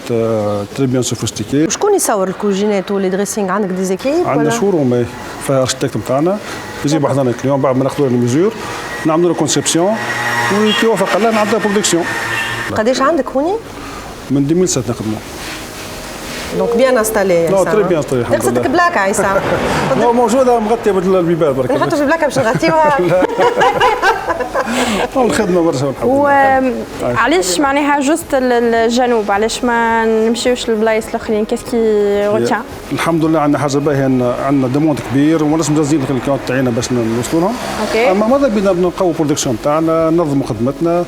L: تري بيان سوفيستيكي.
E: وشكون يصور الكوجينات ولي دريسينغ؟ عندك دي زيكيب؟
L: عندنا شوروم فيها اركتيكت نتاعنا يجيبوا حضرنا الكليون بعد ما ناخذوا لي ميزور نعملوا له كونسيبسيون وكي يوافق الله نعملوا برودكسيون.
E: قداش عندك هوني؟
L: من 2007 نخدموا.
E: دونك بيان انستالي.
L: لا تري بيان انستالي الحمد لله.
E: قصتك بلاكه عيسى.
L: موجوده مغطيه بالبيبان برك.
E: نحطوا في بلاكه باش نغطيوها.
L: الخدمه برشا الحمد لله.
M: وعلاش معناها جوست الجنوب علاش ما نمشيوش للبلايص الاخرين كيسكي روتيان؟
L: الحمد لله عندنا حاجه باهيه عندنا دوموند كبير وناس مجازين الكاونت تاعنا باش نوصلوا لهم. اما ماذا بينا نقووا البرودكسيون تاعنا ننظموا خدمتنا.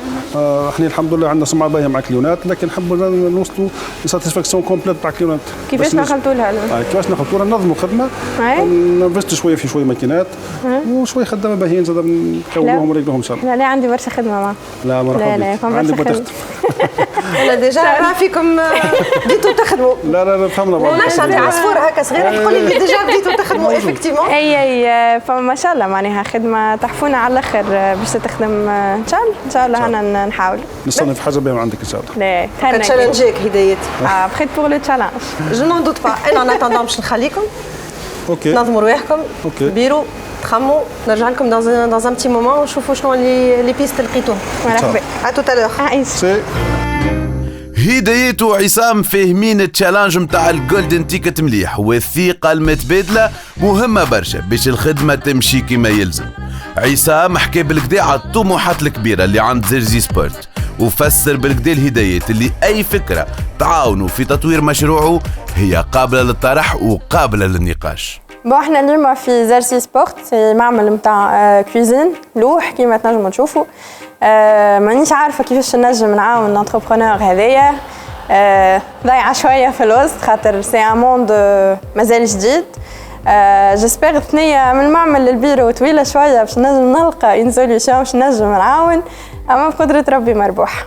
L: احنا الحمد لله عندنا سمعه باهيه مع كليونات لكن نحبوا نوصلوا لساتيسفاكسيون كومبليت مع كليونات.
M: كيفاش نخلطوا لها؟
L: كيفاش نخلطوا لها؟ ننظموا خدمه ننفستوا شويه في شويه ماكينات وشويه خدامه باهيين زاد نكونوهم ونريقلوهم ان شاء الله.
M: لا عندي برشا خدمه معاه.
L: لا مرحبا بك. عندك برشا
E: انا ديجا فيكم بديتوا تخدموا.
L: لا فهمنا بعض.
E: ماشي عندي عصفور هكا صغيره تقول لي ديجا بديتوا تخدموا افكتيفمون.
M: اي فما شاء الله معناها خدمه تحفونا على الاخر باش تخدم ان شاء الله انا نحاول.
L: نستنى في حاجه باهيه عندك ان شاء الله.
M: لا
E: تشالنجيك هدايات.
M: بخيت بور لو تشالنج.
E: جو نون دوت با انا اتوندون باش نخليكم.
L: اوكي.
E: نظموا رواحكم. بيرو تخموا نرجع لكم dans un petit moment ونشوفوا شنو لي بيست لقيتوهم. مرحبا. ا تو تالور.
B: هدايات وعصام فاهمين التشالنج متاع الجولدن تيكت مليح والثقة المتبادلة مهمة برشا باش الخدمة تمشي كما يلزم. عصام حكى بالكدا على الطموحات الكبيرة اللي عند زرزي سبورت وفسر بالكدا الهدايات اللي أي فكرة تعاونوا في تطوير مشروعه هي قابلة للطرح وقابلة للنقاش.
M: احنا اليوم في زرزي سبورت معمل نتاع كويزين لوح كيما تنجموا تشوفوا. مانيش عارفه كيفاش نجم نعاون الانتربرونور هذايا. ضايعه شويه في الوسط خاطر سي ان موند مازال جديد. جيسبر ثنيه من المعمل للبيرو طويله شويه باش نجم نلقى ان سوليوشن باش نجم نعاون اما بقدره ربي مربوح.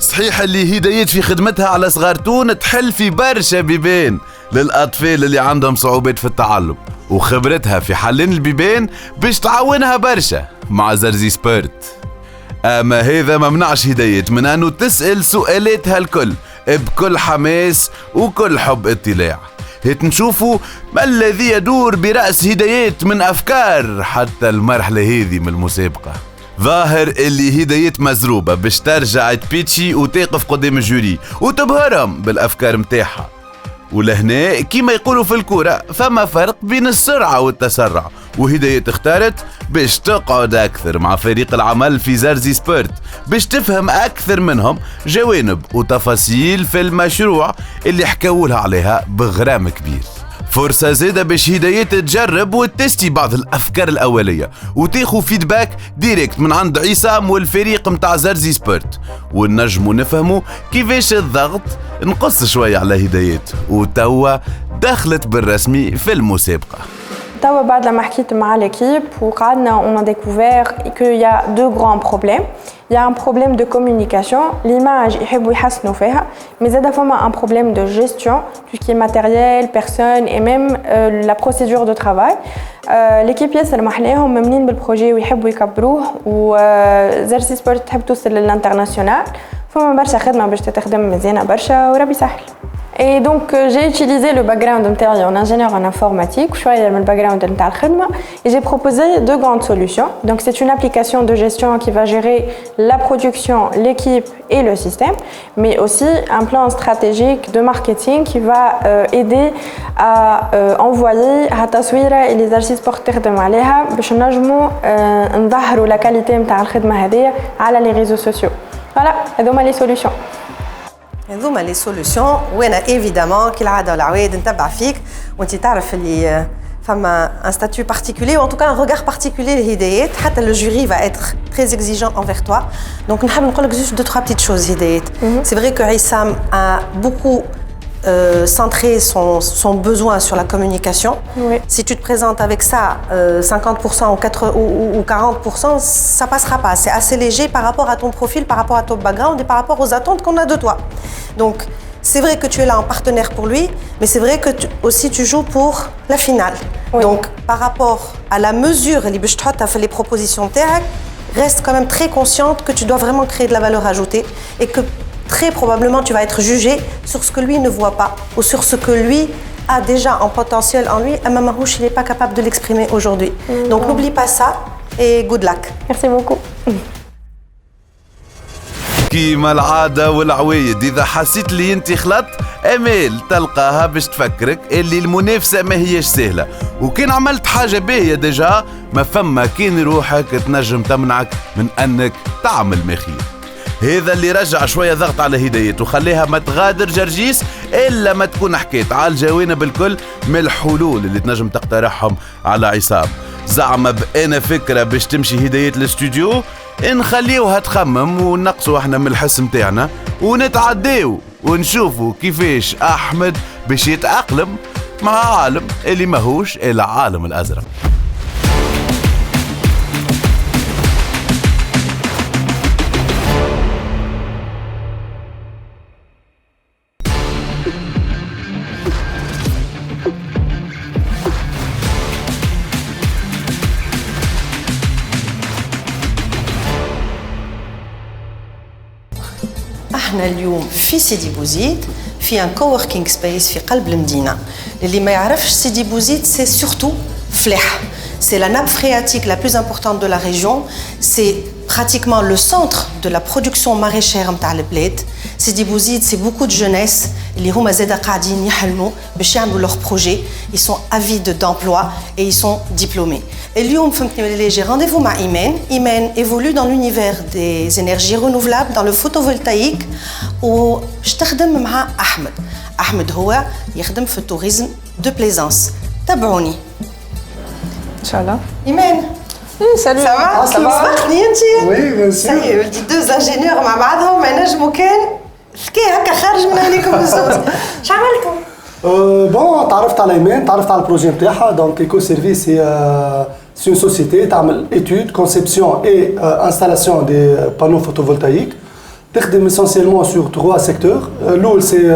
B: صحيح اللي هدايات في خدمتها على صغارتون تحل في برشا بيبان للأطفال اللي عندهم صعوبات في التعلم وخبرتها في حلين البيبان باش تعاونها برشا مع زرزي سبورت. أما هذا ما منعش هدايات من أنه تسأل سؤالاتها الكل بكل حماس وكل حب اطلاع. هيت نشوفوا ما الذي يدور برأس هدايات من أفكار حتى المرحلة هذه من المسابقة. ظاهر اللي هدايات مزروبة باش ترجع تبيتشي وتقف قدام الجوري وتبهرهم بالأفكار متاعها. ولهنا كيما يقولوا في الكورة فما فرق بين السرعة والتسرع وهدايات اختارت باش تقعد أكثر مع فريق العمل في زرزي سبورت باش تفهم أكثر منهم جوانب وتفاصيل في المشروع اللي حكاولها عليها بغرام كبير. فرصة زادة باش هدايات تجرب وتستي بعض الأفكار الأولية وتاخو فيدباك ديريكت من عند عصام والفريق متاع زرزي سبورت ونجمو نفهمو كيفاش الضغط نقص شوية على هدايات وتوا دخلت بالرسمي في المسابقة.
M: توا بعد لما حكيت مع l'équipe وقعدنا on a découvert qu'il y a deux grands problèmes. Il y a un problème de communication, l'image يحبوا يحسنوا فيها, mais زاد فما un problème de gestion, tout ce qui est matériel, personne et même la procédure de travail. L'équipe ياسر محلاهم ممنين بالبروجي ويحبوا يكبروه وزرسي سبورت تحب توصل للانترناسيونال, فما برشا خدمة باش تخدم مزيانة برشا وربي سهل. Et donc j'ai utilisé le background en ingénieur en informatique, le background et j'ai proposé deux grandes solutions. Donc c'est une application de gestion qui va gérer la production, l'équipe et le système, mais aussi un plan stratégique de marketing qui va aider à envoyer à تصويرة et les archives pour تخدم عليها باش نجمو نظهروا la qualité نتاع الخدمة هذه على les réseaux sociaux. Voilà, هذوما les solutions.
E: هذوما لي سوليوشن وانا ايفيدامون كالعاده والعوايد نتبع فيك وانت تعرف اللي فما ان ستاتيو بارتيكولي او ان توكا ان ريغار بارتيكولي لهدايات حتى لو جوري va être très exigeant envers toi. Donc نحب نقول لك juste deux trois petites choses هدايات. C'est vrai que Aïssam a beaucoup centré son besoin sur la communication. Oui. Si tu te présentes avec ça 50% ou 40%, ça passera pas. C'est assez léger par rapport à ton profil, par rapport à ton background et par rapport aux attentes qu'on a de toi. Donc, c'est vrai que tu es là en partenaire pour lui, mais c'est vrai que aussi tu joues pour la finale. Oui. Donc, par rapport à la mesure, les propositions TAC, reste quand même très consciente que tu dois vraiment créer de la valeur ajoutée et que très probablement tu vas être jugé sur ce que lui ne voit pas ou sur ce que lui a déjà en potentiel en lui. Amma Marouche, il n'est pas capable de l'exprimer aujourd'hui. Donc n'oublie pas ça et good luck.
M: Merci beaucoup.
B: كيما العادة والعوايد إذا حسيت لي أنت خلطت أمال تلقاها باش تفكرك اللي المنافسة ما هيش سهلة, وكان عملت حاجة باهية ديجا ما فما كان روحك تنجم تمنعك من أنك تعمل ما خير. هذا اللي رجع شوية ضغط على هدايته وخليها ما تغادر جرجيس إلا ما تكون حكيت على الجوانب بالكل من الحلول اللي تنجم تقترحهم على عصام. زعما بأنا فكرة باش تمشي هداية الاستوديو نخليوها تخمم ونقصوا احنا من الحس متاعنا ونتعداو ونشوفوا كيفاش أحمد باش يتأقلم مع عالم اللي ماهوش العالم الأزرق.
E: احنا اليوم في سيدي بوزيد في ان كووركينج سبيس في قلب المدينه. اللي ما يعرفش سيدي بوزيد سي سورتو فلاح. C'est la nappe phréatique la plus importante de la région. C'est pratiquement le centre de la production maraîchère نتاع البلاد. Sidi Bouzid, c'est beaucoup de jeunesse. اللي هما زادا قاعدين يحلموا باش يعملوا leur projet. Ils sont avides d'emploi et ils sont diplômés. اليوم فهمتني ولا j'ai rendez-vous مع إيمان. إيمان évolue dans l'univers des énergies renouvelables, dans le photovoltaïque. وباش تخدم مع أحمد. أحمد هو يخدم في التوريزم دو بليزانس. تابعوني.
M: إن شاء الله.
E: إيمان.
M: Salut.
E: Ça va? سبقتني أنت؟
G: Oui, bien sûr.
E: Ça y est, ولدي deux ingénieurs مع بعضهم ما نجموا كان الحكاية هكا خارج من عليكم الزوز. شو عملتوا؟
N: بون تعرفت على إيمان، تعرفت على البروجي نتاعها. دونك إيكو سيرفيس هي سي اون سوسيتي تعمل étude, conception et installation des panneaux photovoltaïques. تخدم essentiellement sur 3 secteurs. الأول c'est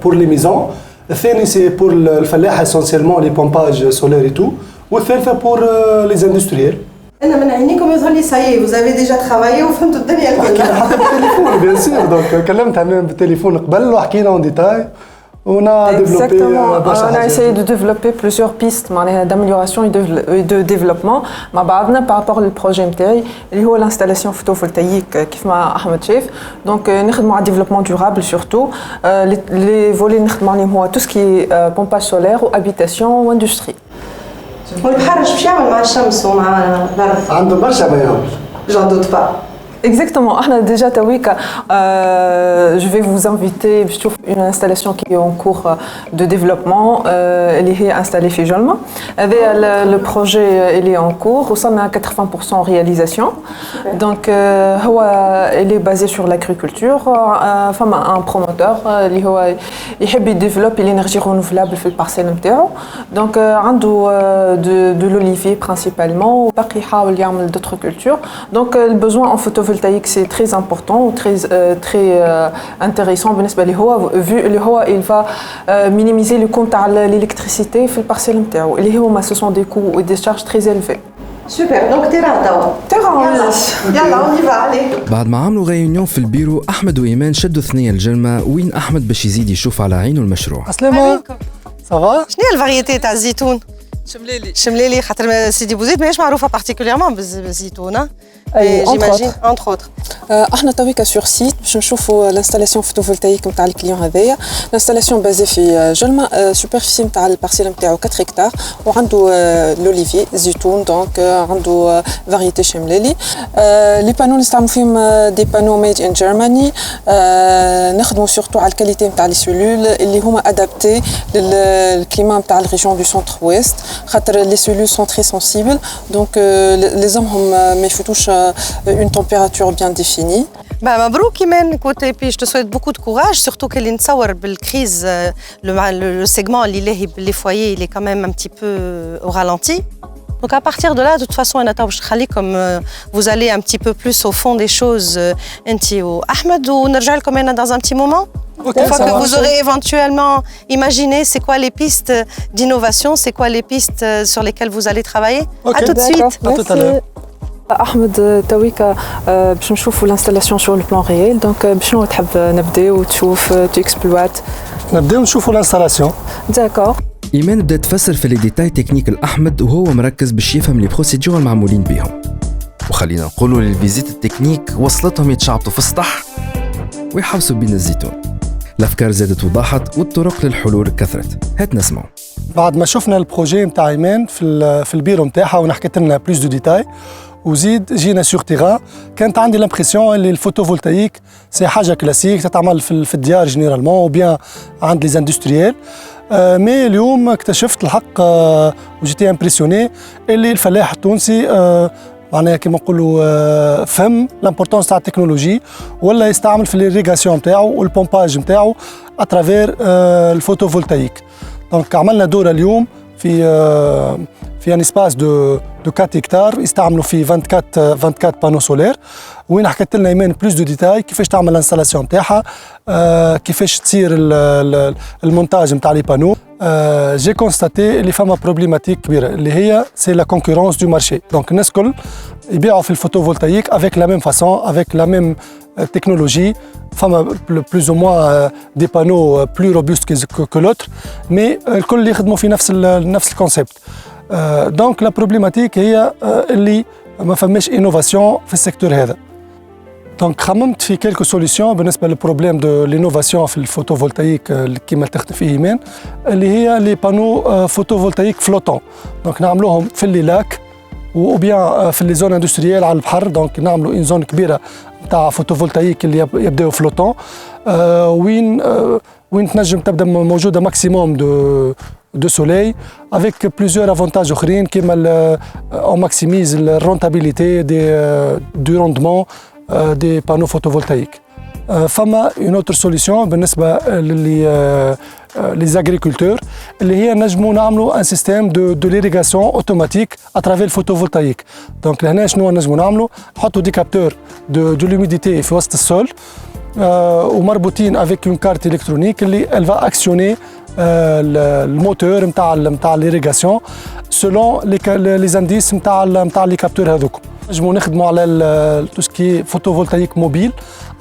N: pour les maisons. الثاني c'est pour الفلاحة essentiellement les pompages solaires et tout. والثالثة pour les industriels.
E: أنا من عينيكم يظهر لي سايي vous avez déjà travaillé وفهمتوا الدنيا الكل.
N: حتى بالتليفون بيان سور. دونك كلمتها بالتليفون قبل وحكينا اون ديتاي. On a développé
O: on a essayé de développer plusieurs pistes d'amélioration et de développement مع بعضنا par rapport للبروجي نتاعي اللي هو l'installation photovoltaïque كيف ما أحمد شاف. دونك نخدموا على développement durable surtout. les volets نخدموا عليهم هو tout ce qui est pompage solaire ou habitation ou industrie.
E: والبحر اش باش يعمل مع الشمس ومع البرد؟
N: عنده برشا ما يعمل.
E: J'en doute pas.
O: Exactement. Déjà, Tawika, je vais vous inviter sur une installation qui est en cours de développement. Elle est installée finalement. Le projet il est en cours. On est à 80% en réalisation. Donc, elle est basée sur l'agriculture. Un promoteur, يحب يديفلوبي لينيرجي رونوفلابل في البارسيل نتاعو دونك عنده دو لوليفي برينسيبالمون وباقي يحاول يعمل دوتر كولتور دونك البوزوان ان فوتوفولتايك سي تري امبورطون و تري انتريسون بالنسبه لي هو فيو اللي هو il va minimiser le coût تاع l'électricité في البارسيل نتاعو اللي هما ce sont des coûts et des charges très élevés.
E: سوبر دونك تيران يلا اون يفا علي.
C: بعد ما عملوا غيونيون في البيرو احمد وايمان شدوا ثنيه الجلمه وين احمد باش يزيد يشوف على عينه المشروع.
P: عسلامة صافا.
E: شنو هي الفاريتي تاع الزيتون؟ شمليلي خاطر سيدي بوزيد ماهيش معروفه بارتيكوليرمون بالزيتون. جيماجين انتر اوتر.
Q: احنا تويكا سور سيت باش نشوفوا الانستالاسيون فوتوفولتايك نتاع الكليون هذايا. الانستالاسيون بازي في جلمه سوبرفيسي نتاع البارسيل نتاعو 4 هكتار وعنده لوليفي زيتون دونك عنده فاريتي شمليلي. لي بانو نستعملوا فيهم دي بانو ميد ان جيرماني. نخدموا سورتو على الكاليتي نتاع لي سيلول اللي هما ادابتي للكليما نتاع الريجون دو سونتر ويست خاطر لي سيلول سون تري سنسيبل دونك لازمهم ما يفوتوش une température bien définie.
E: مبروك إيمان écoute et puis je te souhaite beaucoup de courage surtout qu'elle نتصور بالكريز le segment اللي لاهي les foyers il est quand même un petit peu au ralenti. Donc à partir de là de toute façon أنا باش نخليكم vous allez un petit peu plus au fond des choses أنتِ وأحمد ونرجع لكم هنا dans un petit moment. Une fois que vous aurez éventuellement imaginé c'est quoi les pistes d'innovation, c'est quoi les pistes sur lesquelles vous allez travailler. À tout de suite.
P: À tout à l'heure.
O: احمد تويكا باش نشوفوا الانستالاسيون سور لو بلان ريال دونك بشنو تحب نبداو وتشوف تيكسبلوات
N: نبداو نشوفوا الانستالاسيون
O: داكور.
C: ايمان بدات تفسر في لي ديتاي تكنيك لاحمد وهو مركز باش يفهم لي بروسيدور المعمولين بهم. وخلينا نقولوا للفيزيت التكنيك وصلتهم يتشعبطوا في السطح ويحوسوا بين الزيتون. الافكار زادت وضاحت والطرق للحلول كثرت. هات نسمعوا.
N: بعد ما شفنا البروجي نتاع ايمان في البيرو نتاعها ونحكيت لنا بلوس دو ديتاي وزيد جينا سور تيغان كانت عندي لامبرسيون اللي الفوتوفولتايك سي حاجه كلاسيك تتعمل في الديار جينيرالمون وبيان عند لي زاندستريال مي اليوم اكتشفت الحق وجيتي امبرسيوني اللي الفلاح التونسي معناها كيما نقولوا فهم لامبورطونس تاع التكنولوجي ولا يستعمل في ليريغاسيون نتاعو والبومباج نتاعو اترافير الفوتوفولتايك. دونك عملنا دوره اليوم في ان اسباس دو 4 هكتار يستعملوا فيه 24 بانو سولير وين حكيت لنا ايمان بلوس دو ديتاي كيفاش تعمل الانستالاسيون نتاعها كيفاش تصير المونتاج نتاع لي بانو. جي كونستاتي اللي فما بروبليماتيك كبيره اللي هي سي لا كونكورونس دو مارشي دونك الناس الكل يبيعوا في الفوتوفولتايك افيك لا ميم فاسون افيك لا ميم technologie, فما plus ou moins des panneaux plus robustes que l'autre, mais الكل يخدموا في نفس الكونسيبت. دونك لا بروبليماتيك هي اللي ما فماش انوفاسيون في السيكتور هذا. دونك خممت في كيلكو سوليسيون بالنسبه للبروبليم دو لينوفاسيون في الفوتوفولتايك كيما تخدم فيه ايمان اللي هي لي بانو فوتوفولتايك فلوتون. دونك نعملوهم في الليلاك وبيان في لي زون اندستريال على البحر دونك نعملوا ان زون كبيره تاع فوتوفولتايك اللي يبداو فلوتون وين تنجم تبدا موجوده ماكسيموم دو سوليل افيك بليزيور افونتاج اخرين كيما اون ماكسيميز الرونتابيليتي دو روندمون دي بانو فوتوفولتايك. فما اون اوتر سوليسيون بالنسبه لي زاغريكولتور اللي هي نجموا نعملوا ان سيستيم دو ليريغاسيون اوتوماتيك اترافير الفوتوفولتايك. دونك لهنا شنو نجموا نعملوا نحطوا دي كابتور دو لوميديتي في وسط السول ومربوطين افيك اون كارت الكترونيك اللي الفا اكسيوني الموتور نتاع ليريغاسيون سولون لي زانديس نتاع لي كابتور هذوك. نجموا نخدموا على تو سكي فوتوفولتايك موبيل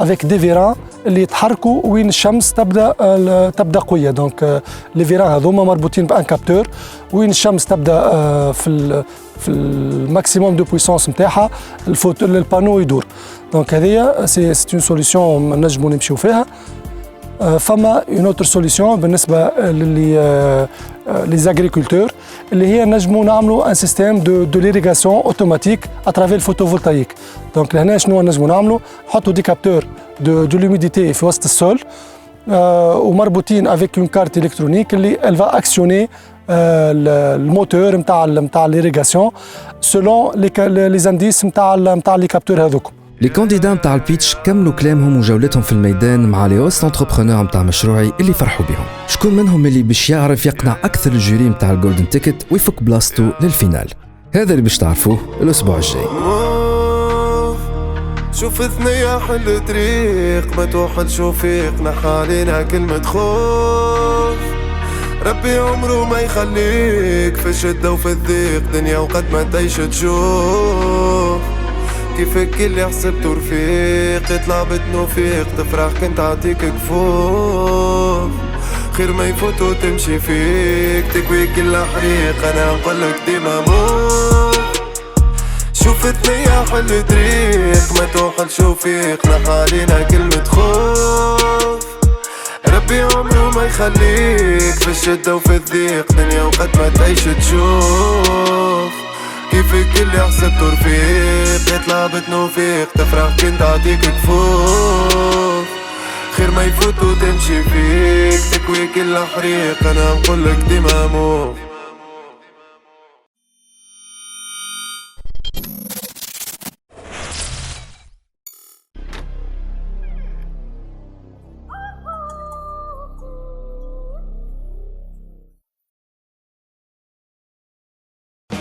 N: افيك دي فيران اللي يتحركوا وين الشمس تبدا قويه. دونك لي فيران هذوما مربوطين بان كابتور وين الشمس تبدا في الماكسيموم دو بويسونس نتاعها البانو يدور. دونك هذه سي اون سوليسيون نجموا نمشيو فيها. فما اون اوتر سوليسيون بالنسبه لي زاغريكولتور اللي هي نجموا نعملوا ان سيستيم دو ليريغاسيون اوتوماتيك اترافير الفوتوفولتايك. دونك لهنا شنو نجموا نعملوا نحطوا دي كابتور دو لوميديتي في وسط السول ومربوطين افيك اون كارت الكترونيك اللي الفا اكسيوني الموتور نتاع ليريغاسيون سولون لي زانديس نتاع لي كابتور هذوك.
C: لي كانديدا متاع البيتش كملوا كلامهم وجولتهم في الميدان مع لي هوست انتربرونور متاع مشروعي اللي فرحوا بهم. شكون منهم اللي باش يعرف يقنع اكثر الجوري متاع الجولدن تيكت ويفك بلاصتو للفينال؟ هذا اللي باش تعرفوه الاسبوع الجاي.
R: شوف ثنية حل طريق ما توحل شوفيق علينا كلمة خوف. ربي عمره ما يخليك في الشدة وفي الضيق دنيا وقد ما تعيش تشوف كيفك اللي حسبته رفيق يطلع بتنوفيق تفرح كنت عطيك كفوف خير ما يفوت وتمشي فيك تكوي كل حريق انا نقولك ديما موت. شوف ثنية حل طريق ما توحل شوفيق نحالينا كلمة خوف. ربي عمره ما يخليك في الشدة وفي الضيق دنيا وقد ما تعيش تشوف كيفك اللي حسبته رفيق يطلع بتنوفيق تفرح كنت عطيك كفوف خير ما يفوت وتمشي فيك تكوي كل حريق انا نقولك ديما موف.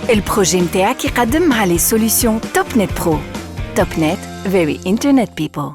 A: البروجي متاعك يقدم على سوليسيون توب نت برو. توب نت very internet people.